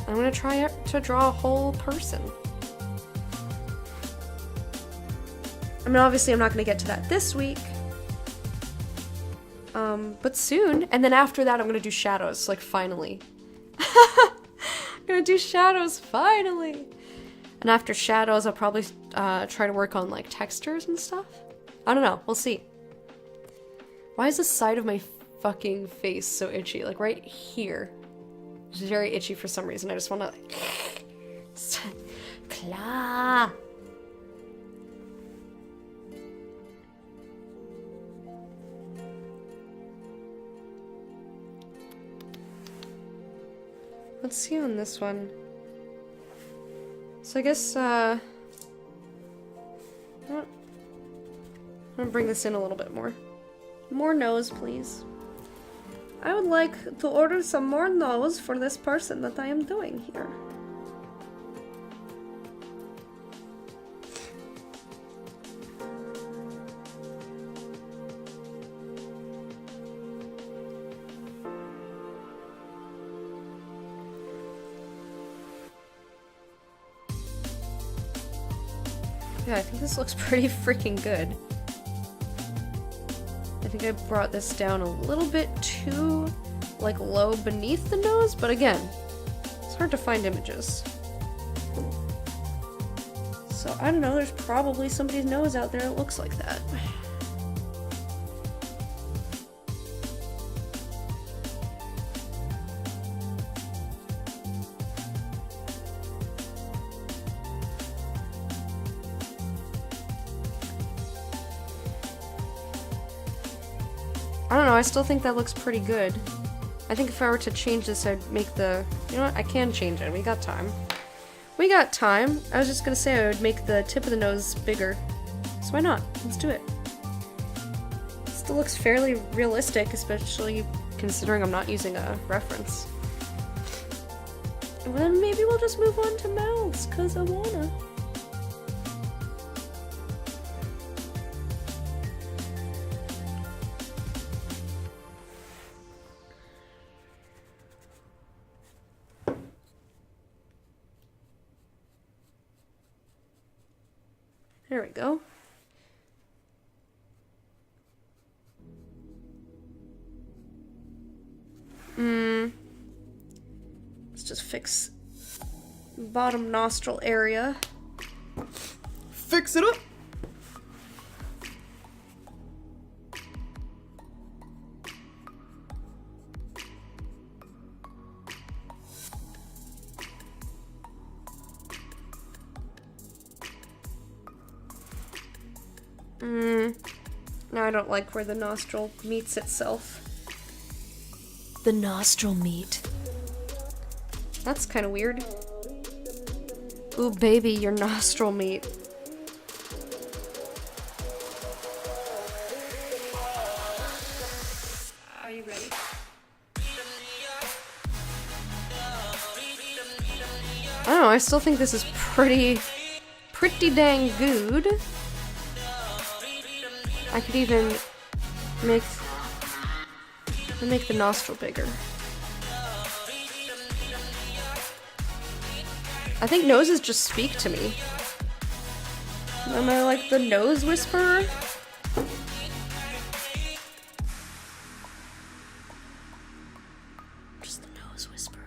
I'm gonna try to draw a whole person. I mean, obviously I'm not gonna get to that this week. But soon. And then after that I'm gonna do shadows, like finally. I'm gonna do shadows, finally! And after shadows I'll probably try to work on like textures and stuff. I don't know, we'll see. Why is the side of my fucking face so itchy? Like right here. It's very itchy for some reason. I just want to claw. Let's see on this one. So I guess I'm gonna bring this in a little bit more. More nose, please. I would like to order some more nose for this person that I am doing here. Yeah, I think this looks pretty freaking good. I think I brought this down a little bit too, like, low beneath the nose, but again, it's hard to find images. So, I don't know, there's probably somebody's nose out there that looks like that. I don't know, I still think that looks pretty good. I think if I were to change this, I'd make the... You know what? I can change it. We got time. We got time. I was just gonna say I would make the tip of the nose bigger. So why not? Let's do it. Still looks fairly realistic, especially considering I'm not using a reference. And then maybe we'll just move on to mouths, cause I wanna. There we go. Let's just fix bottom nostril area. Fix it up! Now I don't like where the nostril meets itself. The nostril meat. That's kind of weird. Ooh, baby, your nostril meat. Are you ready? I don't know, I still think this is pretty dang good. I could even make the nostril bigger. I think noses just speak to me. Am I like the nose whisperer? Just the nose whisperer.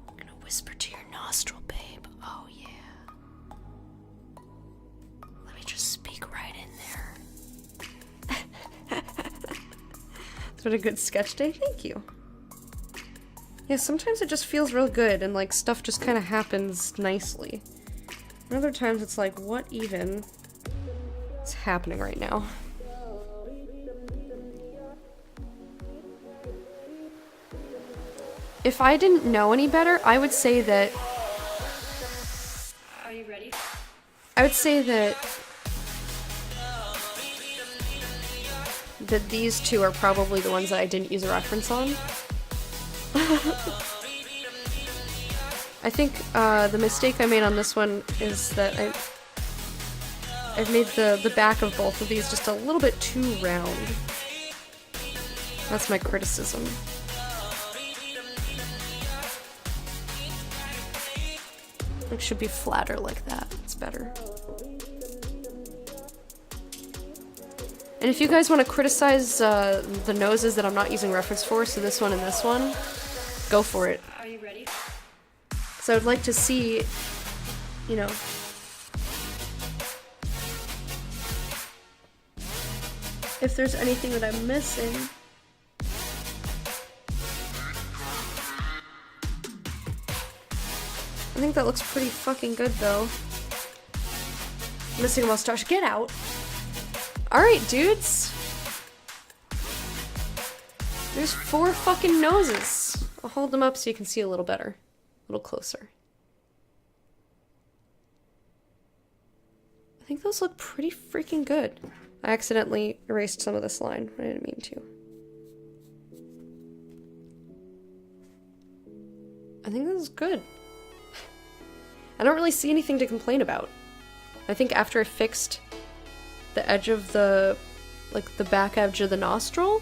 I'm gonna whisper to your nostril, babe. Oh yeah. Let me just speak right in there. It's been a good sketch day, thank you. Yeah, sometimes it just feels real good and like stuff just kind of happens nicely. And other times it's like, what even is happening right now? If I didn't know any better, I would say that... Are you ready? I would say that these two are probably the ones that I didn't use a reference on. I think the mistake I made on this one is that I've made the back of both of these just a little bit too round. That's my criticism. It should be flatter like that. It's better. And if you guys want to criticize the noses that I'm not using reference for, so this one and this one, go for it. Are you ready? So I'd like to see, you know, if there's anything that I'm missing. I think that looks pretty fucking good though. Missing a mustache. Get out! Alright, dudes. There's 4 fucking noses. I'll hold them up so you can see a little better. A little closer. I think those look pretty freaking good. I accidentally erased some of this line. I didn't mean to. I think this is good. I don't really see anything to complain about. I think after I fixed the edge of the back edge of the nostril,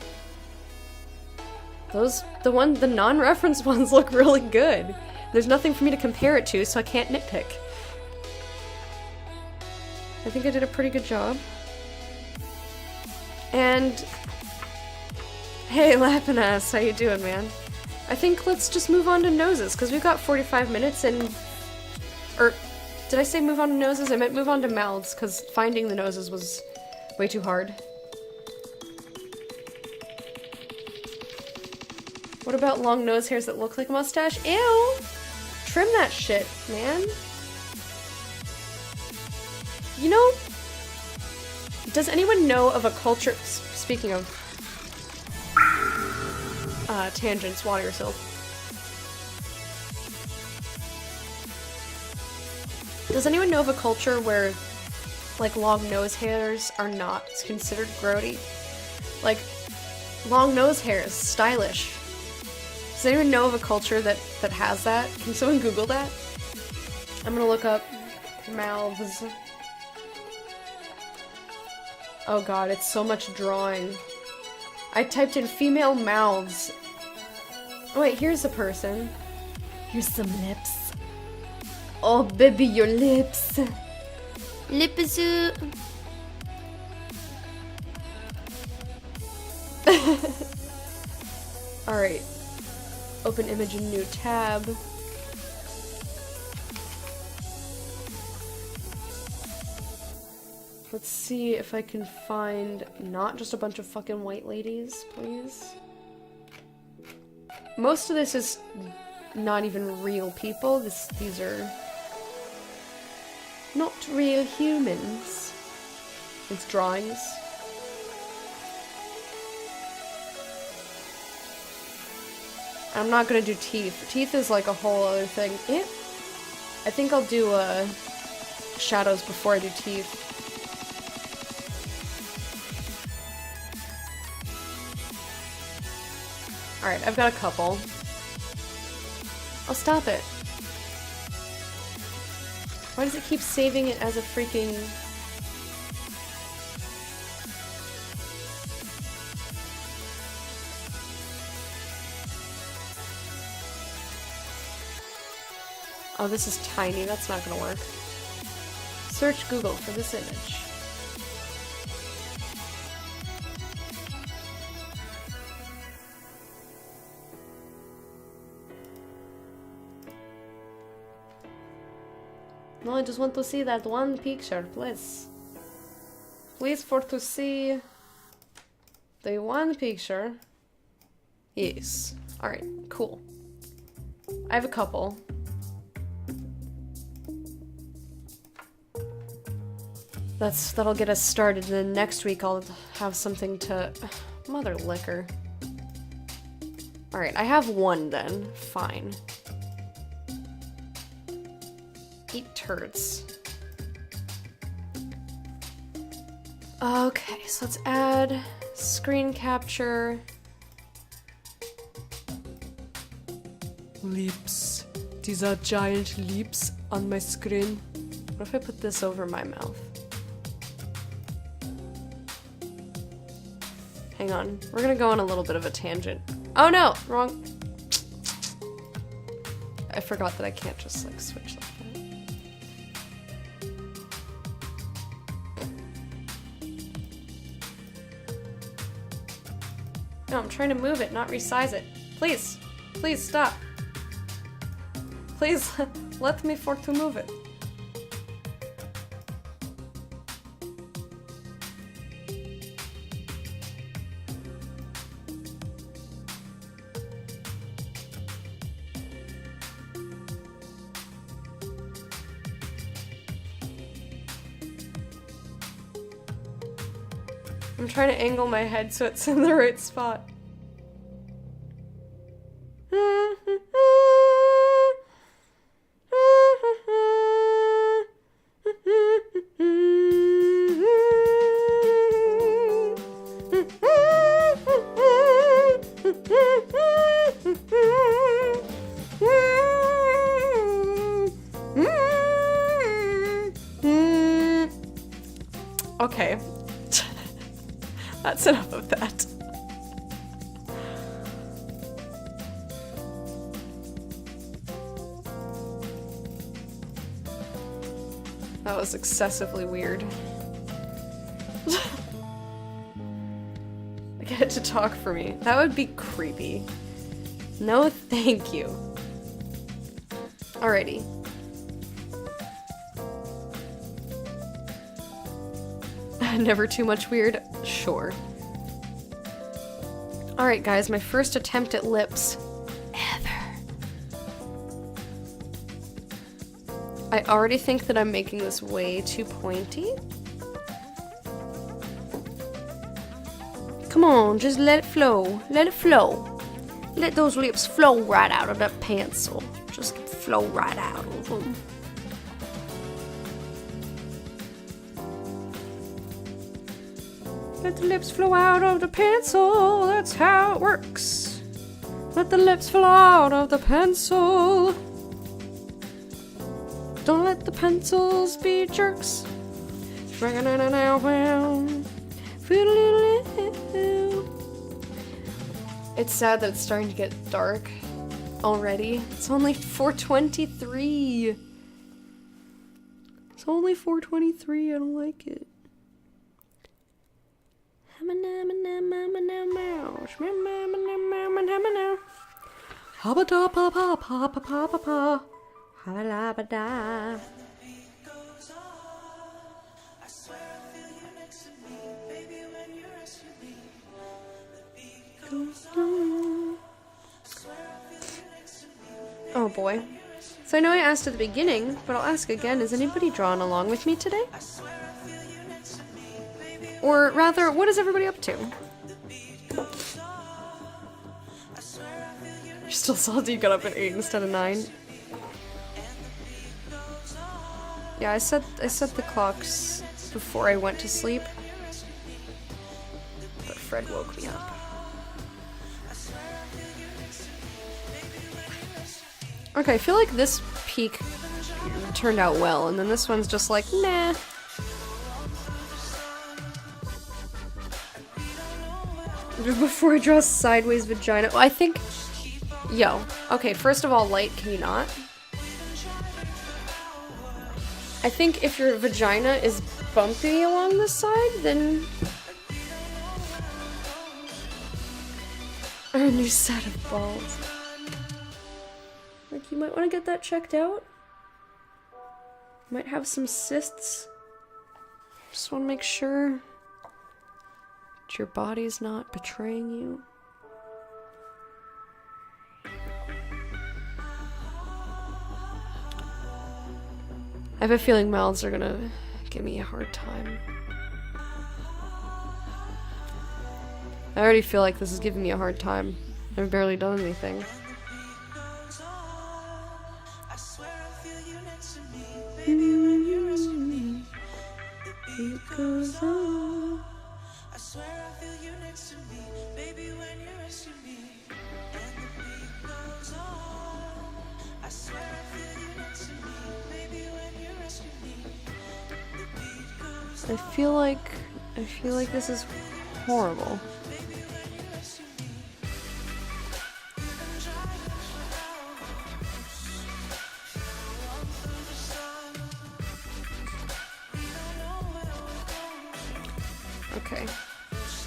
the non-reference ones look really good. There's nothing for me to compare it to, so I can't nitpick. I think I did a pretty good job. And hey, Lapinas, how you doing, man? I think let's just move on to noses, because we've got 45 minutes and... Or, did I say move on to noses? I meant move on to mouths, because finding the noses was way too hard. What about long nose hairs that look like a mustache? Ew! Trim that shit, man. You know, does anyone know of a culture, speaking of tangents, water yourself. Does anyone know of a culture where, like, long nose hairs are not considered grody? Like, long nose hair is stylish. Does anyone know of a culture that has that? Can someone Google that? I'm gonna look up mouths. Oh god, it's so much drawing. I typed in female mouths. Oh wait, here's a person. Here's some lips. Oh baby, your lips. Lipazoo. Alright. Open image in new tab. Let's see if I can find not just a bunch of fucking white ladies, please. Most of this is not even real people. These are not real humans. It's drawings. I'm not gonna do teeth. Teeth is like a whole other thing. I think I'll do shadows before I do teeth. Alright, I've got a couple. Oh, stop it. Why does it keep saving it as a freaking... Oh, this is tiny. That's not gonna work. Search Google for this image. No, I just want to see that one picture, please. Please for to see the one picture. Yes. Alright, cool. I have a couple. That'll get us started, and then next week I'll have something to... Mother liquor. Alright, I have one then. Fine. Eat turds. Okay, so let's add screen capture. Lips. These are giant lips on my screen. What if I put this over my mouth? Hang on. We're gonna go on a little bit of a tangent. Oh no! Wrong. I forgot that I can't just like switch like that. No, I'm trying to move it, not resize it. Please! Please stop! Please let me for to move it. I'm trying to angle my head so it's in the right spot. Okay. That's enough of that. That was excessively weird. I get it to talk for me. That would be creepy. No, thank you. Alrighty. Never too much weird? Sure. Alright guys, my first attempt at lips ever. I already think that I'm making this way too pointy. Come on, just let it flow. Let it flow. Let those lips flow right out of that pencil. Just flow right out of them. Let the lips flow out of the pencil. That's how it works. Let the lips flow out of the pencil. Don't let the pencils be jerks. It's sad that it's starting to get dark already. It's only 4:23. It's only 4:23. I don't like it. Oh boy. So I know I asked at the beginning, but I'll ask again, is anybody drawing along with me today? Or rather, what is everybody up to? You're still salty you got up at 8 instead of 9. Yeah, I set the clocks before I went to sleep. But Fred woke me up. Okay, I feel like this peak turned out well, and then this one's just like, nah. Before I draw sideways vagina. Well, I think... Yo. Okay, first of all, light, can you not? I think if your vagina is bumpy along the side, then... Or a new set of balls. Like, you might want to get that checked out. Might have some cysts. Just want to make sure that your body's not betraying you. I have a feeling mouths are gonna give me a hard time. I already feel like this is giving me a hard time. I've barely done anything. I feel like this is horrible. Okay.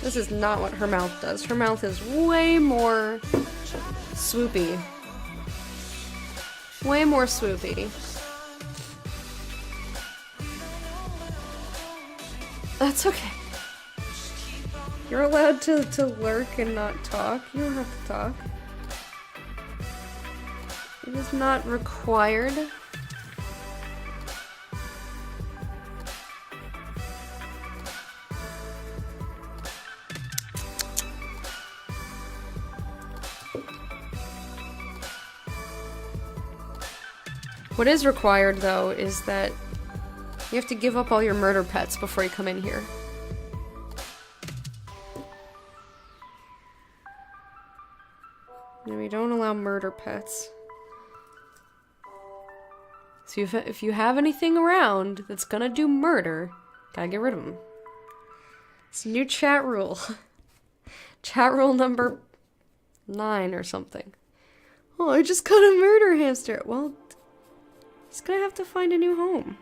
This is not what her mouth does. Her mouth is way more swoopy. Way more swoopy. That's okay. You're allowed to lurk and not talk. You don't have to talk. It is not required. What is required, though, is that you have to give up all your murder pets before you come in here. No, we don't allow murder pets. So if you have anything around that's gonna do murder, gotta get rid of them. It's a new chat rule. Chat rule number 9 or something. Oh, I just got a murder hamster. Well, he's gonna have to find a new home.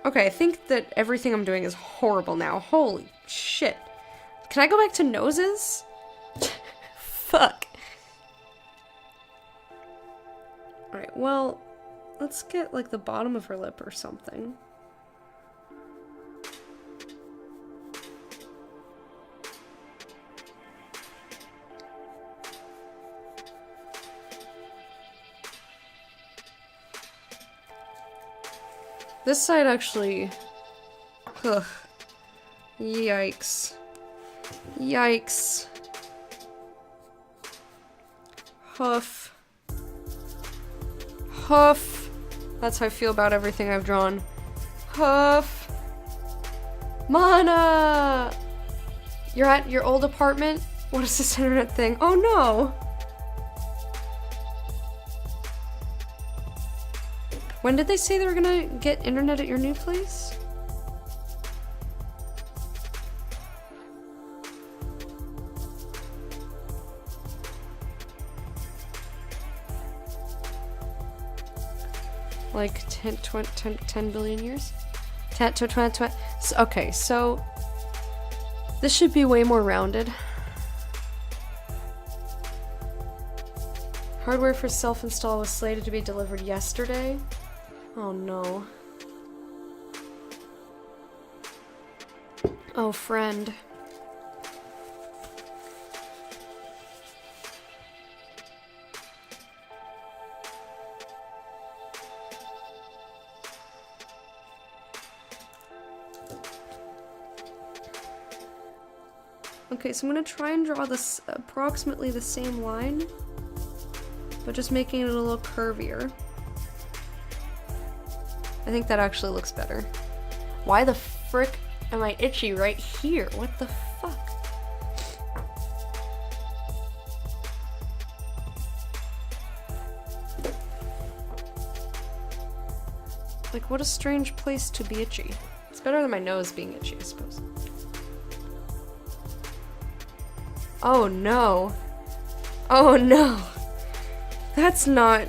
Okay, I think that everything I'm doing is horrible now. Holy shit. Can I go back to noses? Fuck. Alright, well, let's get, like, the bottom of her lip or something. This side actually... Ugh. Yikes. Yikes. Hoof. Hoof. That's how I feel about everything I've drawn. Hoof. Mana! You're at your old apartment? What is this internet thing? Oh no! When did they say they were gonna get internet at your new place? Like 10 billion years? 10 to 20. Okay, so this should be way more rounded. Hardware for self-install was slated to be delivered yesterday. Oh no. Oh, friend. Okay, so I'm gonna try and draw this approximately the same line, but just making it a little curvier. I think that actually looks better. Why the frick am I itchy right here? What the fuck? Like, what a strange place to be itchy. It's better than my nose being itchy, I suppose. Oh no. Oh no. That's not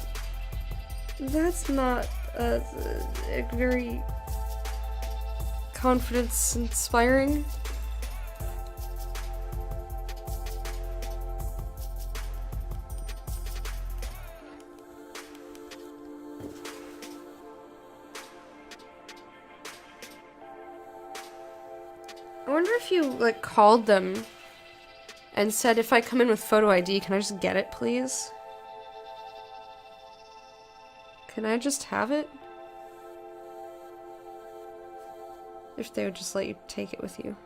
a very confidence inspiring. I wonder if you like called them and said, if I come in with photo ID, can I just get it, please? Can I just have it? If they would just let you take it with you.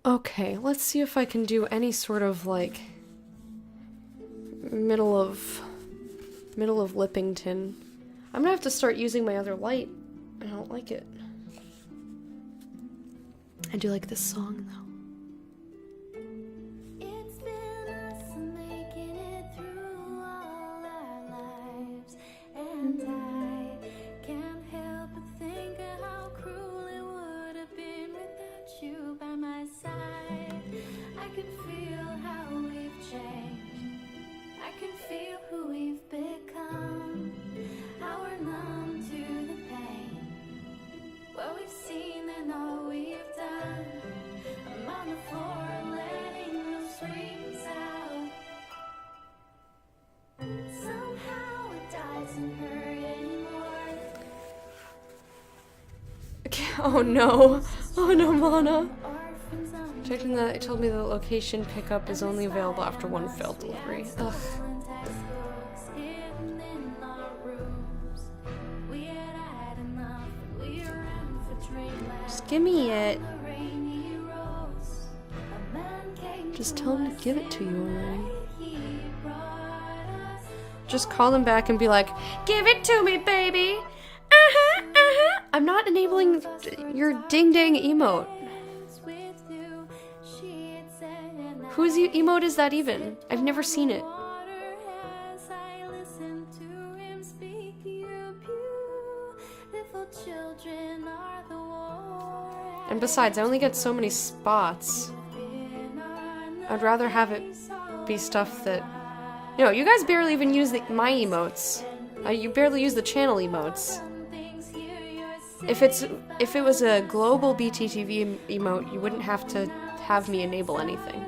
Okay, let's see if I can do any sort of, like, middle of Lippington. I'm gonna have to start using my other light. I don't like it. I do like this song, though. It's been us making it through all our lives, and I can't help but think of how cruel it would have been without you by my side. I can feel how we've changed. I can feel who we've become. How we're numb to the pain. What we've seen and all we've done. I'm on the floor letting those screams out. Somehow it doesn't hurt anymore. Oh no. Oh no, Mana. Checking that, it told me the location pickup is only available after one failed delivery. Ugh. Just give me it. Just tell him to give it to you already. Just call them back and be like, give it to me, baby! Uh-huh, uh-huh! I'm not enabling your ding-dang emote. Whose emote is that even? I've never seen it. And besides, I only get so many spots. I'd rather have it be stuff that... You know, you guys barely even use my emotes. You barely use the channel emotes. If it was a global BTTV emote, you wouldn't have to have me enable anything.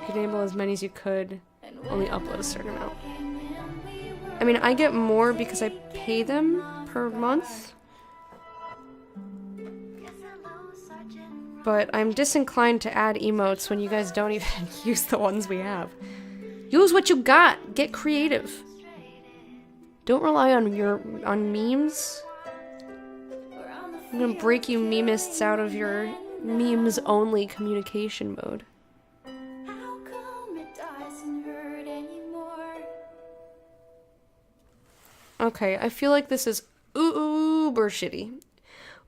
could enable as many as you could, only upload a certain amount. I mean, I get more because I pay them per month. But I'm disinclined to add emotes when you guys don't even use the ones we have. Use what you got! Get creative! Don't rely on memes. I'm gonna break you memists out of your memes-only communication mode. How come it doesn't hurt anymore? Okay, I feel like this is uber shitty.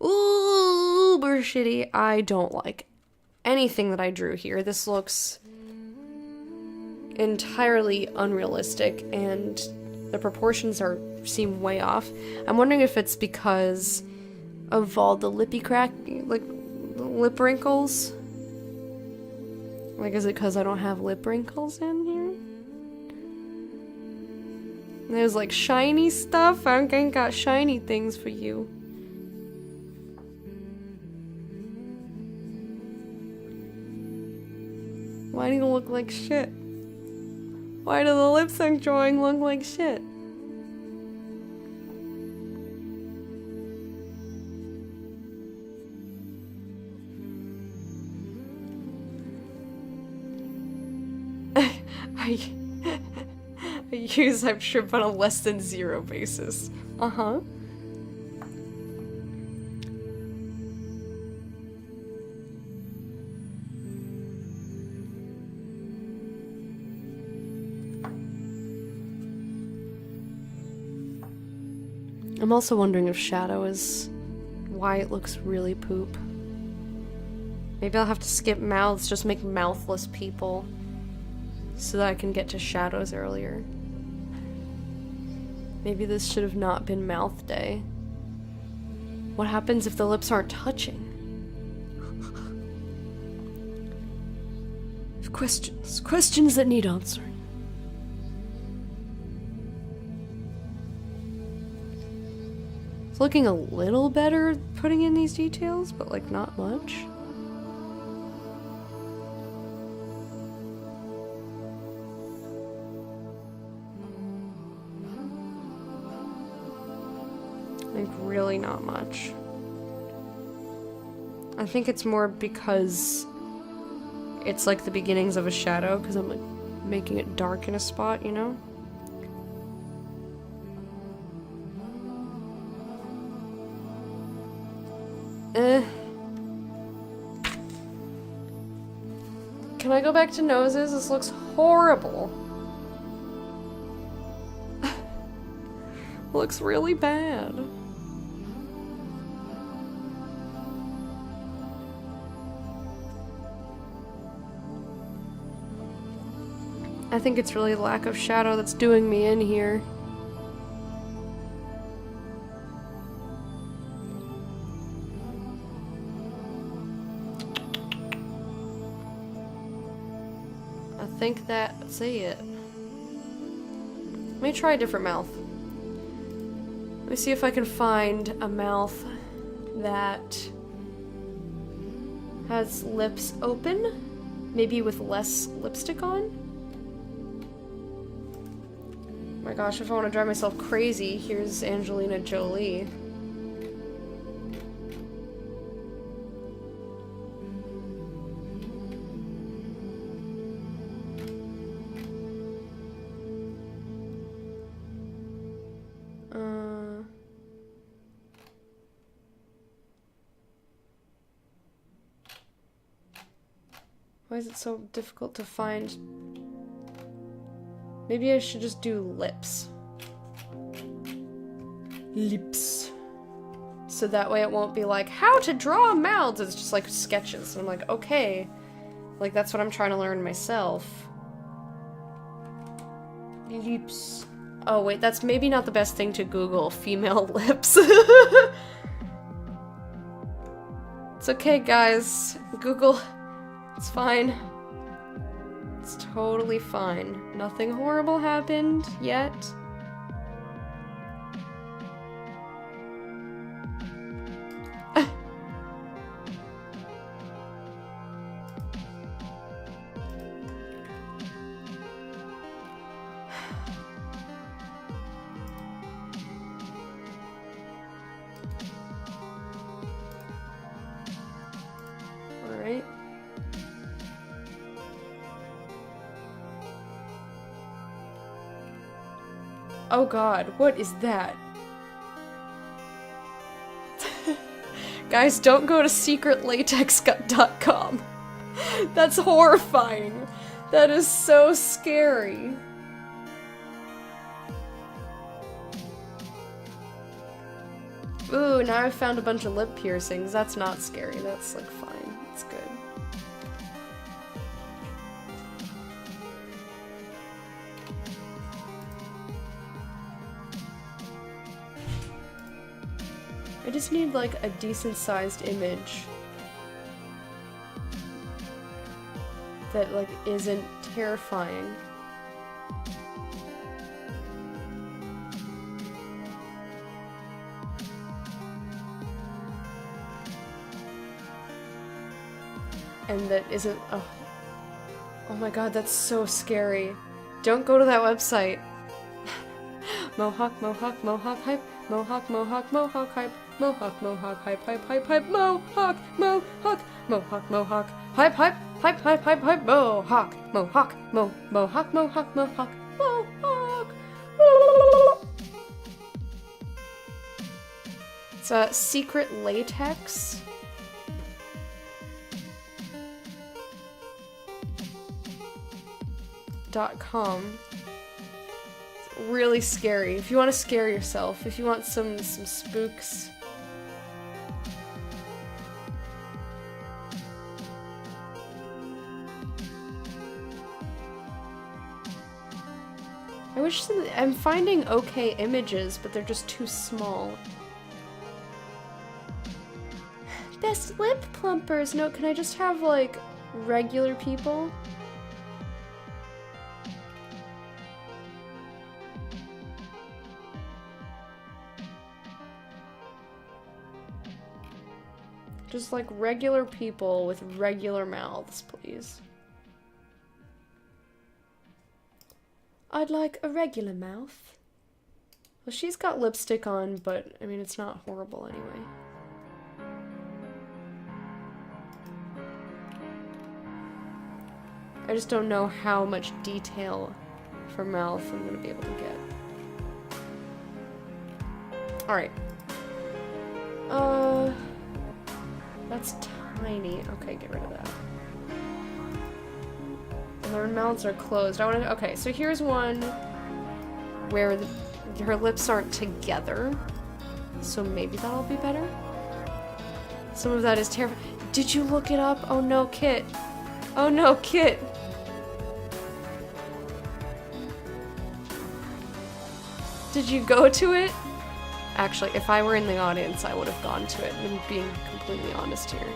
Uber shitty. I don't like anything that I drew here. This looks entirely unrealistic, and the proportions seem way off. I'm wondering if it's because of all the lippy crack, like lip wrinkles. Like, is it because I don't have lip wrinkles in here? There's like shiny stuff. I ain't got shiny things for you. Why do you look like shit? Why do the lip sync drawing look like shit? I use HypeScript on a less than 0 basis. Uh-huh. I'm also wondering if shadow is why it looks really poop. Maybe I'll have to skip mouths, just make mouthless people so that I can get to shadows earlier. Maybe this should have not been mouth day. What happens if the lips aren't touching? Questions that need answering. It's looking a little better putting in these details, but like not much. Like really not much. I think it's more because it's like the beginnings of a shadow, because I'm like making it dark in a spot, you know? Can I go back to noses? This looks horrible. Looks really bad. I think it's really lack of shadow that's doing me in here. I think that's it. Let me try a different mouth. Let me see if I can find a mouth that has lips open, maybe with less lipstick on. Oh my gosh, if I want to drive myself crazy, here's Angelina Jolie. Why is it so difficult to find? Maybe I should just do lips. Lips. So that way it won't be like, how to draw mouths! It's just like sketches. And I'm like, okay. Like, that's what I'm trying to learn myself. Lips. Oh, wait, that's maybe not the best thing to Google. Female lips. It's okay, guys. Google. It's fine. It's totally fine. Nothing horrible happened yet. right? Oh god, what is that? Guys, don't go to secretlatex.com. That's horrifying. That is so scary. Ooh, now I've found a bunch of lip piercings. That's not scary. That's like fine. It's good. I just need like a decent sized image that like isn't terrifying. And that isn't, oh my god, that's so scary. Don't go to that website. Mohawk, Mohawk, Mohawk hype, Mohawk, Mohawk, Mohawk hype, Mohawk, Mohawk hype, hype, hype, hype, Mohawk, Mohawk, Mohawk, Mohawk, hype, hype, hype, hype, hype, hype, Mohawk, Mohawk, Mohawk, Mohawk, Mohawk, Mohawk. It's a secret latex. .com. It's really scary. If you want to scare yourself, if you want some spooks. I wish I'm finding okay images, but they're just too small. Best lip plumpers. No, can I just have like regular people? Just like regular people with regular mouths, please. I'd like a regular mouth. Well, she's got lipstick on, but I mean, it's not horrible anyway. I just don't know how much detail for mouth I'm gonna be able to get. Alright. That's tiny. Okay, get rid of that. And their mouths are closed. I want to. Okay, so here's one where her lips aren't together. So maybe that'll be better. Some of that is terrifying. Did you look it up? Oh no, Kit. Oh no, Kit. Did you go to it? Actually, if I were in the audience, I would have gone to it. I'm being completely honest here.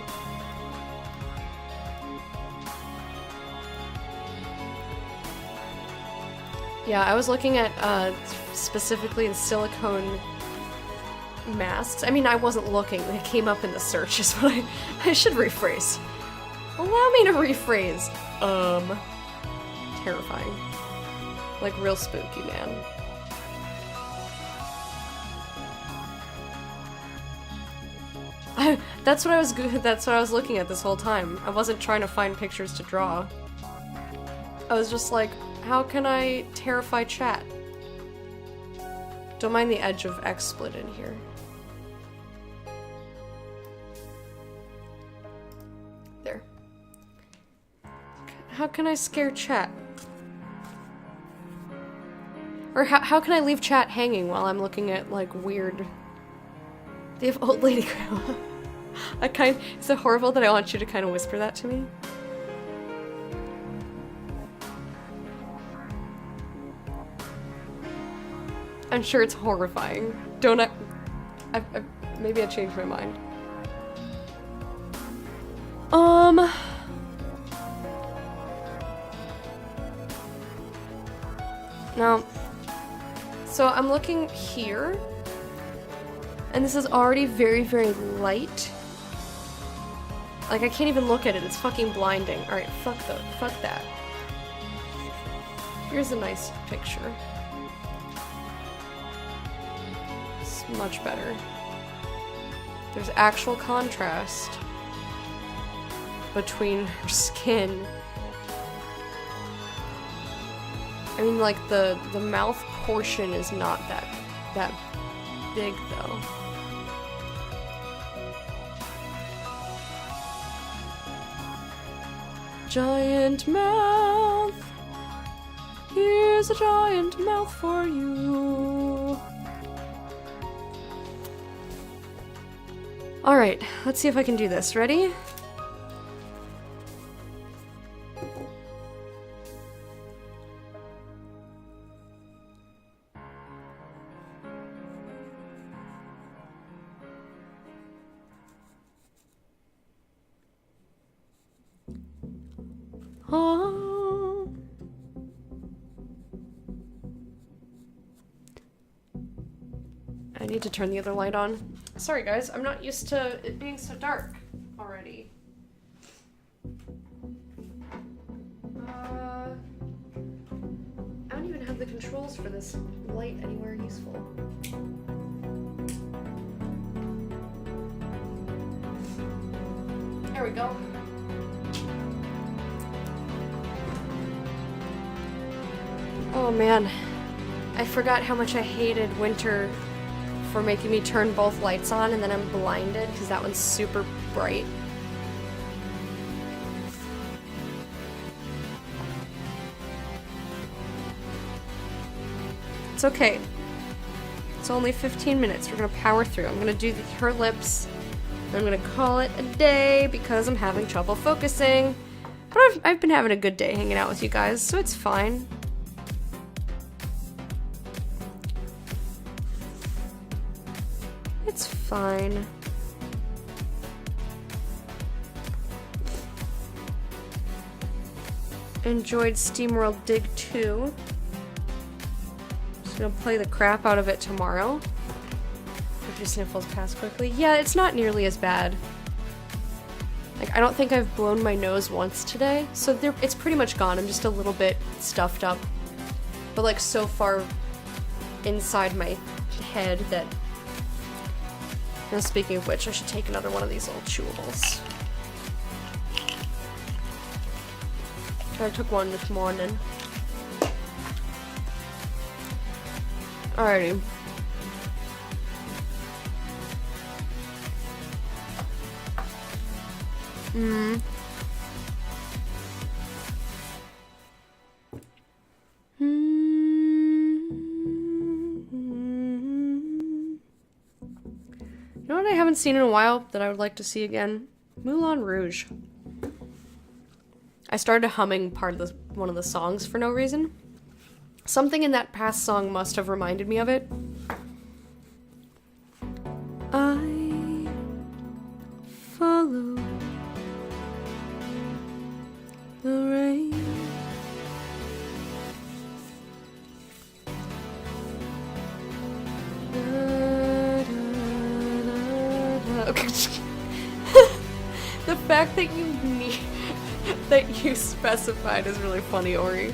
Yeah, I was looking at specifically the silicone masks. I mean, I wasn't looking. They came up in the search is what I should rephrase. Allow me to rephrase. Terrifying. Like real spooky, man. That's what I was looking at this whole time. I wasn't trying to find pictures to draw. I was just like, how can I terrify chat? Don't mind the edge of XSplit in here. There. How can I scare chat? Or how can I leave chat hanging while I'm looking at like weird... They have old lady grandma. Is it horrible that I want you to kind of whisper that to me? I'm sure it's horrifying. Don't I maybe I changed my mind. Now, so I'm looking here. And this is already very, very light. Like, I can't even look at it. It's fucking blinding. Alright, fuck that. Here's a nice picture. It's much better. There's actual contrast. between her skin. I mean, like, the mouth portion is not that big, though. Giant mouth. Here's a giant mouth for you. Alright, let's see if I can do this. Ready? Oh. I need to turn the other light on. Sorry guys, I'm not used to it being so dark already. I don't even have the controls for this light anywhere useful. There we go. Oh man, I forgot how much I hated winter for making me turn both lights on, and then I'm blinded because that one's super bright. It's okay. It's only 15 minutes. We're gonna power through. I'm gonna do her lips. And I'm gonna call it a day because I'm having trouble focusing. But I've been having a good day hanging out with you guys, so it's fine. It's fine. Enjoyed SteamWorld Dig 2. Just gonna play the crap out of it tomorrow. If your sniffles pass quickly. Yeah, it's not nearly as bad. Like, I don't think I've blown my nose once today, so it's pretty much gone. I'm just a little bit stuffed up. But like so far inside my head that... And speaking of which, I should take another one of these little chewables. I took one this morning. Alrighty. You know what I haven't seen in a while that I would like to see again? Moulin Rouge. I started humming one of the songs for no reason. Something in that past song must have reminded me of it. I follow the rain. The fact that you specified is really funny, Ori.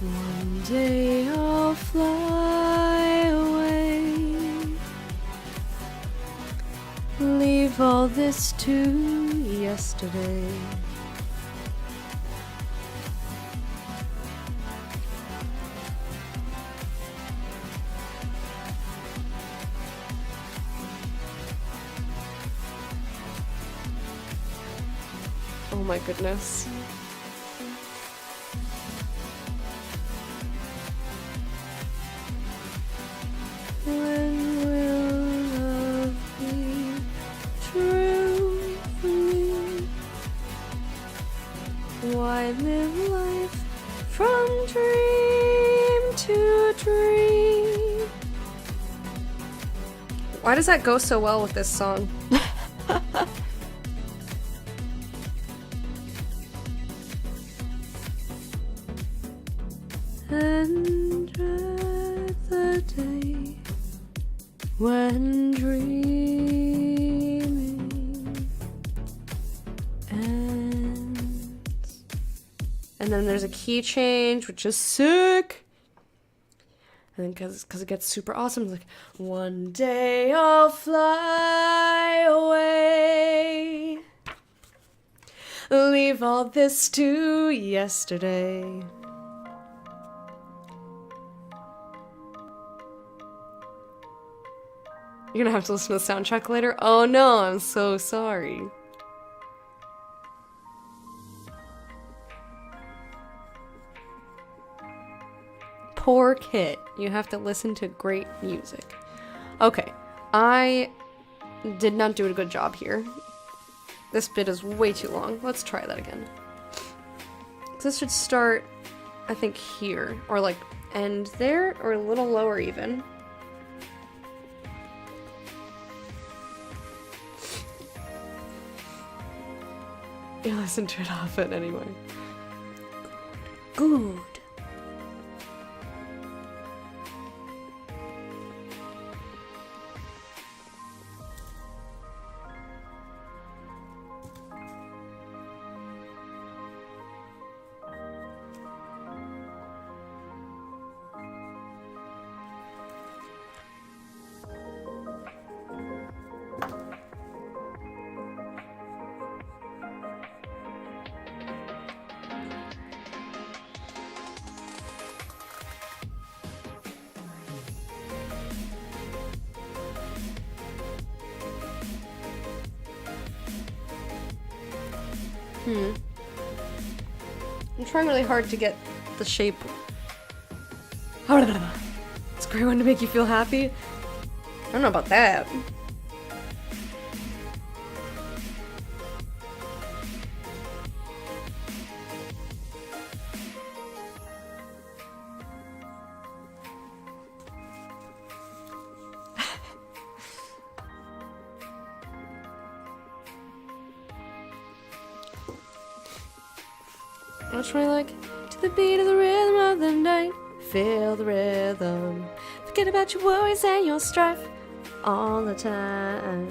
One day I'll fly away, leave all this to yesterday. Oh my goodness. When will love be true for me? Why live life from dream to dream? Why does that go so well with this song? And dread the day when dreams And then there's a key change, which is sick. And then because it gets super awesome, it's like, one day I'll fly away. Leave all this to yesterday. You're gonna have to listen to the soundtrack later? Oh no, I'm so sorry. Poor Kit. You have to listen to great music. Okay, I did not do a good job here. This bit is way too long. Let's try that again. This should start, I think, here. Or like end there, or a little lower even. You listen to it often anyway. Good. I'm trying really hard to get the shape. It's a great one to make you feel happy. I don't know about that. Which one I like? To the beat of the rhythm of the night, feel the rhythm. Forget about your worries and your strife all the time.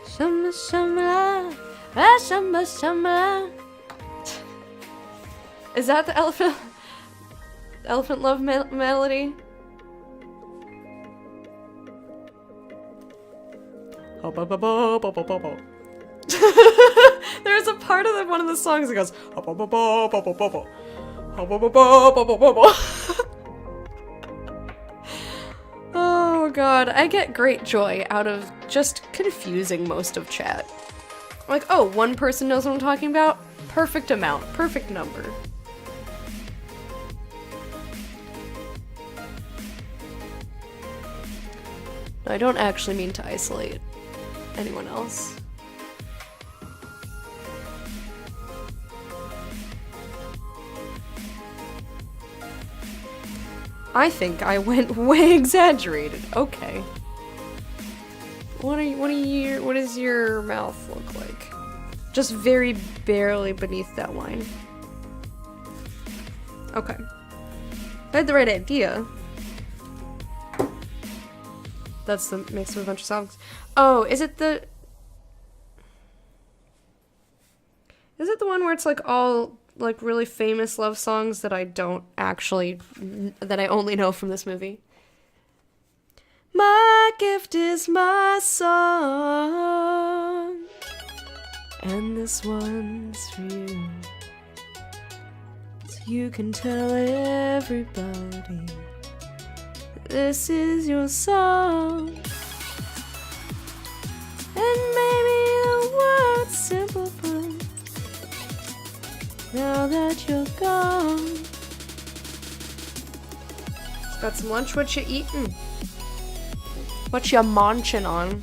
Shamba shamba, ah shamba shamba. Is that the elephant love melody? There's a part of one of the songs that goes. Oh god, I get great joy out of just confusing most of chat. Like, oh, one person knows what I'm talking about? Perfect amount, perfect number. No, I don't actually mean to isolate anyone else. I think I went way exaggerated. Okay. What does your mouth look like? Just very barely beneath that line. Okay. I had the right idea. That's the mix of a bunch of songs. Oh, is it the one where it's like all like really famous love songs that I only know from this movie? My gift is my song, and this one's for you, so you can tell everybody this is your song. And maybe the words simple, but now that you're gone. It's got some lunch. What you eating? What you munching on?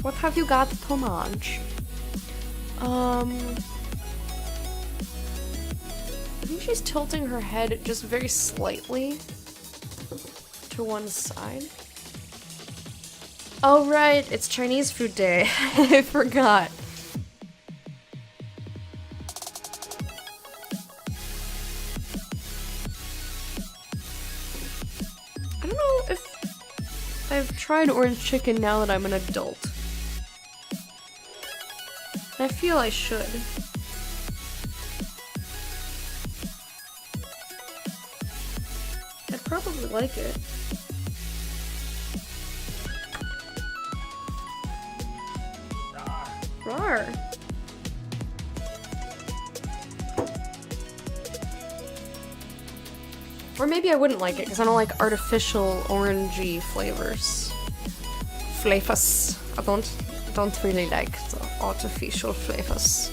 What have you got to munch? I think she's tilting her head just very slightly to one side. Oh right, it's Chinese food day. I forgot. don't know if I've tried orange chicken now that I'm an adult. I feel I should. I'd probably like it. Rawr. Or maybe I wouldn't like it because I don't like artificial orangey flavors. Flavors. I don't really like the artificial flavors.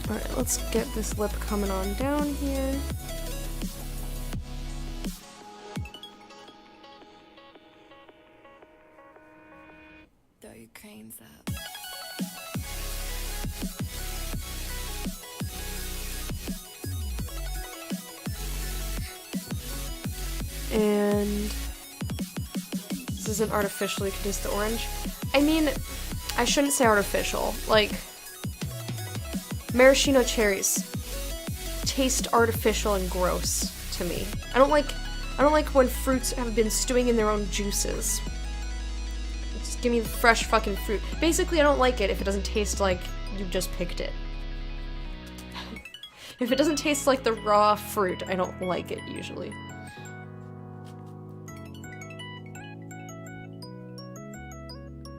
Alright, let's get this lip coming on down here. Though you cranes up. And this isn't artificial, you can taste the orange. I mean, I shouldn't say artificial. Like, maraschino cherries taste artificial and gross to me. I don't like when fruits have been stewing in their own juices. Just give me the fresh fucking fruit. Basically, I don't like it if it doesn't taste like you just picked it. If it doesn't taste like the raw fruit, I don't like it usually.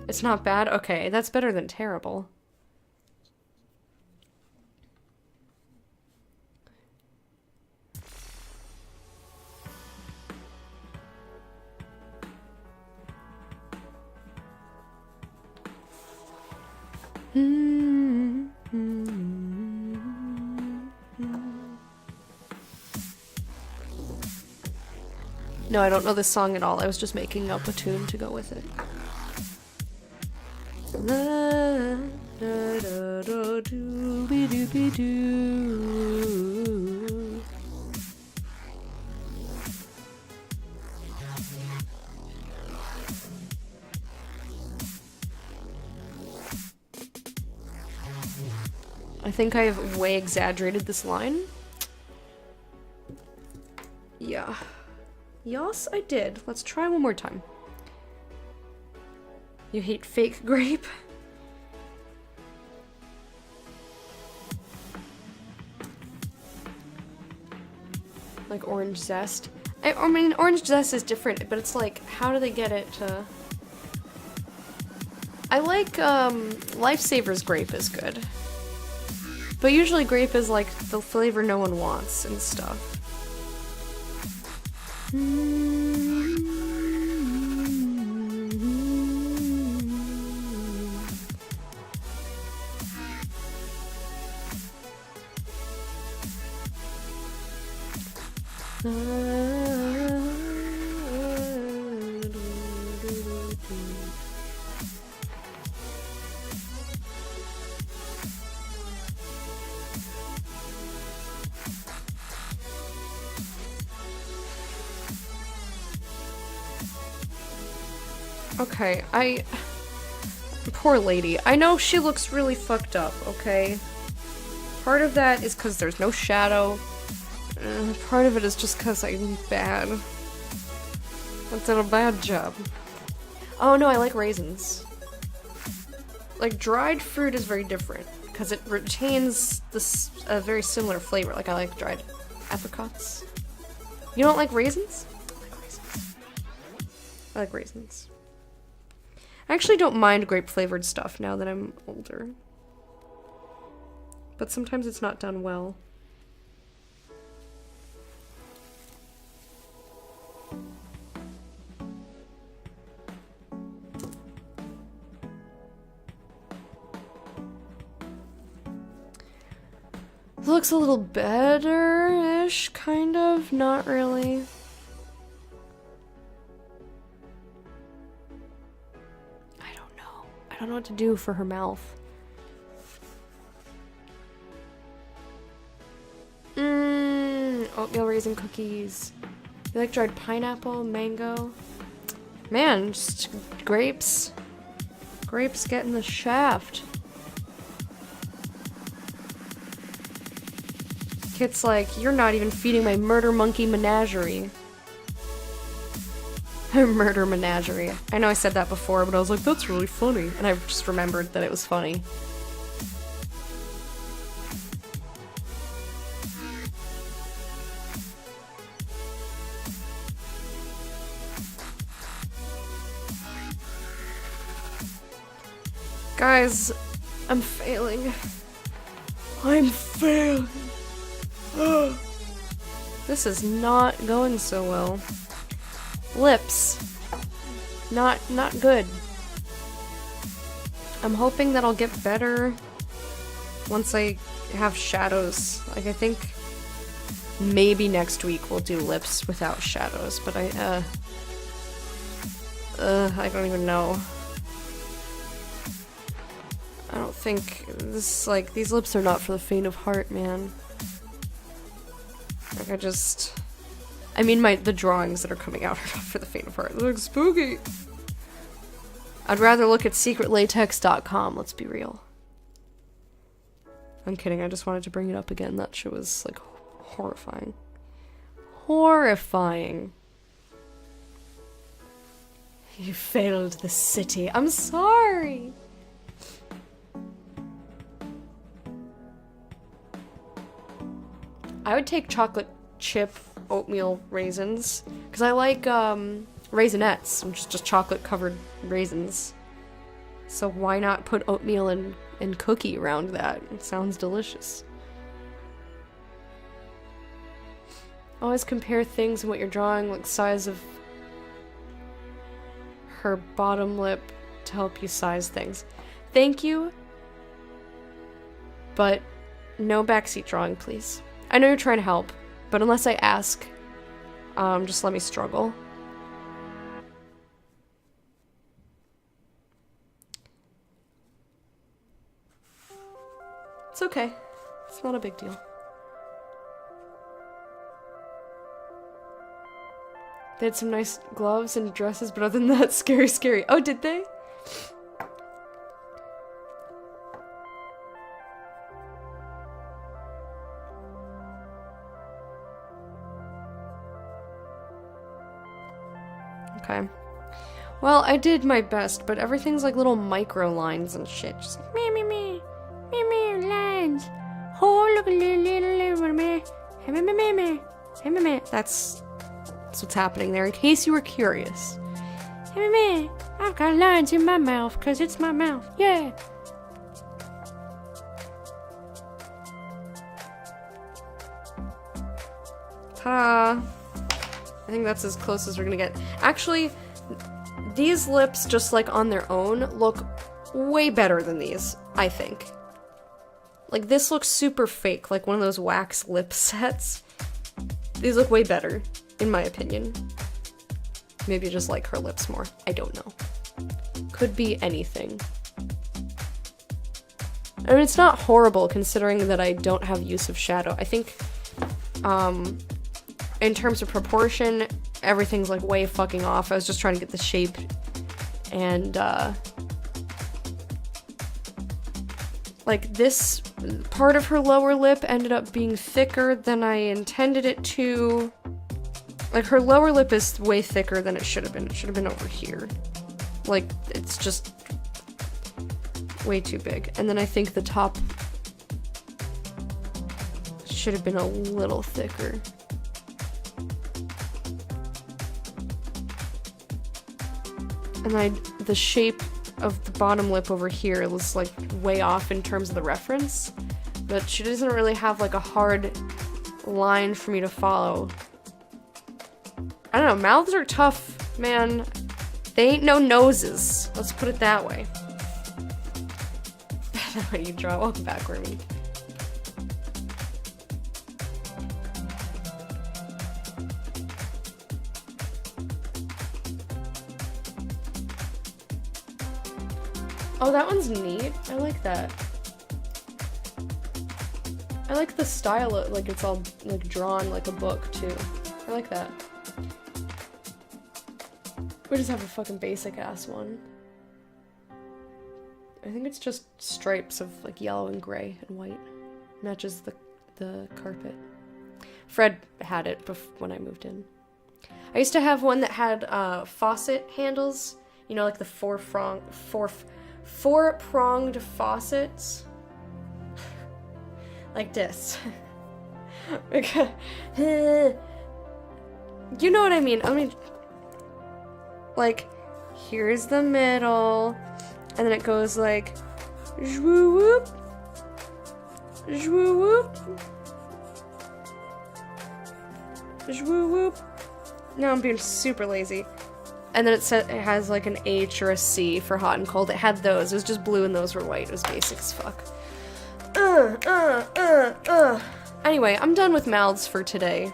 It's not bad? Okay, that's better than terrible. No, I don't know this song at all. I was just making up a tune to go with it. I think I have way exaggerated this line. Yeah. Yes, I did. Let's try one more time. You hate fake grape? Like orange zest? I mean, orange zest is different, but it's like, how do they get it to... I like, Lifesavers grape is good. But usually grape is like the flavor no one wants and stuff. Okay, poor lady. I know she looks really fucked up, okay? Part of that is because there's no shadow. Part of it is just because I'm bad. I did a bad job. Oh no, I like raisins. Like, dried fruit is very different, because it retains this very similar flavor. Like, I like dried apricots. You don't like raisins? I like raisins. I like raisins. I actually don't mind grape-flavored stuff now that I'm older. But sometimes it's not done well. It looks a little better-ish, kind of. Not really. I don't know what to do for her mouth. Oatmeal raisin cookies. You like dried pineapple, mango? Man, just grapes. Grapes getting the shaft. Kit's like, you're not even feeding my murder monkey menagerie. Murder menagerie. I know I said that before, but I was like, that's really funny. And I just remembered that it was funny. Guys, I'm failing. I'm failing. This is not going so well. Lips. Not good. I'm hoping that I'll get better once I have shadows. Like, I think maybe next week we'll do lips without shadows, but I don't even know. I don't think this, like, these lips are not for the faint of heart, man. Like, I mean, the drawings that are coming out are not for the faint of heart. They look spooky. I'd rather look at secretlatex.com, let's be real. I'm kidding, I just wanted to bring it up again. That shit was, like, horrifying. Horrifying. You failed the city. I'm sorry. I would take chocolate chip oatmeal raisins, because I like Raisinets, which is just chocolate covered raisins. So why not put oatmeal and cookie around that? It sounds delicious. Always compare things in what you're drawing, like size of her bottom lip, to help you size things. Thank you, but no backseat drawing, please. I know you're trying to help, but unless I ask, just let me struggle. It's okay. It's not a big deal. They had some nice gloves and dresses, but other than that, scary. Oh, did they? Okay. Well, I did my best, but everything's like little micro lines and shit. Just like, me, lines. Oh, look at little me. That's what's happening there, in case you were curious. I've got lines in my mouth, because it's my mouth. Yeah. Ta-da. I think that's as close as we're gonna get. Actually, these lips, just like on their own, look way better than these, I think. Like, this looks super fake, like one of those wax lip sets. These look way better, in my opinion. Maybe I just like her lips more. I don't know. Could be anything. I mean, it's not horrible considering that I don't have use of shadow. I think, in terms of proportion, everything's like way fucking off. I was just trying to get the shape, and like this part of her lower lip ended up being thicker than I intended it to. Like, her lower lip is way thicker than it should have been. It should have been over here. Like, it's just way too big. And then I think the top should have been a little thicker. And the shape of the bottom lip over here was like way off in terms of the reference, but she doesn't really have like a hard line for me to follow. I don't know, mouths are tough, man. They ain't no noses. Let's put it that way. How you draw? Welcome back, Remy. Oh, that one's neat. I like that. I like the style of, like, it's all, like, drawn like a book, too. I like that. We just have a fucking basic-ass one. I think it's just stripes of, like, yellow and gray and white. Matches the the carpet. Fred had it when I moved in. I used to have one that had faucet handles, you know, like the four-pronged faucets. Like this. You know what I mean? I mean, like, here's the middle, and then it goes like, zwoo-whoop, zwoo-whoop, zwoo-whoop. No, I'm being super lazy. And then it has like an H or a C for hot and cold. It had those. It was just blue and those were white. It was basic as fuck. Anyway, I'm done with mouths for today.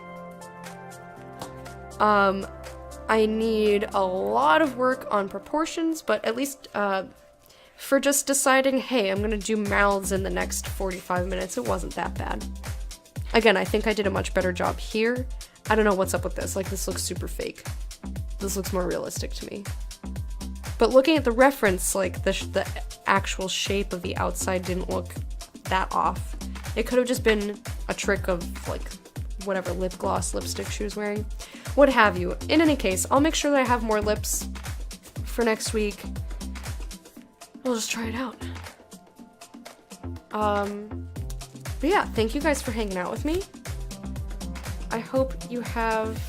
I need a lot of work on proportions, but at least, for just deciding, hey, I'm gonna do mouths in the next 45 minutes, it wasn't that bad. Again, I think I did a much better job here. I don't know what's up with this. Like, this looks super fake. This looks more realistic to me. But looking at the reference, like, the actual shape of the outside didn't look that off. It could have just been a trick of, like, whatever lip gloss, lipstick she was wearing. What have you. In any case, I'll make sure that I have more lips for next week. We'll just try it out. But yeah, thank you guys for hanging out with me. I hope you have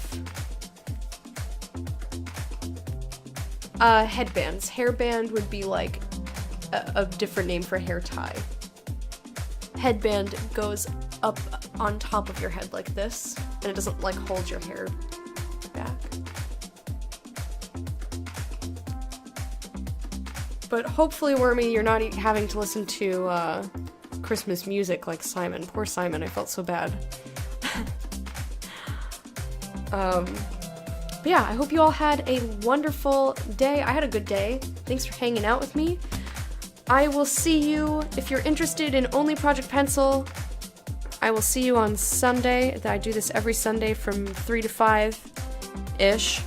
headbands. Hairband would be like a different name for hair tie. Headband goes up on top of your head like this, and it doesn't like hold your hair back. But hopefully, Wormy, you're not having to listen to Christmas music like Simon. Poor Simon, I felt so bad. But yeah, I hope you all had a wonderful day. I had a good day. Thanks for hanging out with me. I will see you, if you're interested in Only Project Pencil, I will see you on Sunday. I do this every Sunday from 3 to 5-ish.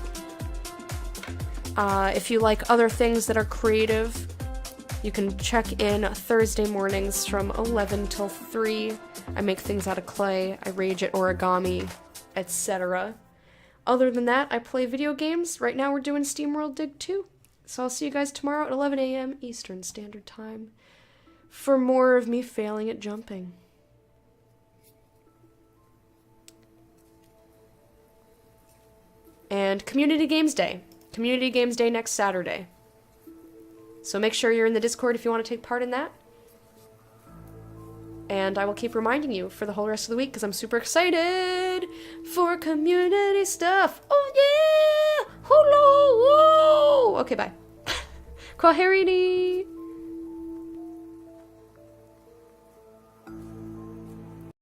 If you like other things that are creative, you can check in Thursday mornings from 11 till 3. I make things out of clay, I rage at origami, etc. Other than that, I play video games. Right now we're doing SteamWorld Dig 2. So I'll see you guys tomorrow at 11 a.m. Eastern Standard Time for more of me failing at jumping. And Community Games Day. Community Games Day next Saturday. So make sure you're in the Discord if you want to take part in that. And I will keep reminding you for the whole rest of the week because I'm super excited for community stuff. Oh yeah! Hello! Whoa! Okay, bye. Kwaherini!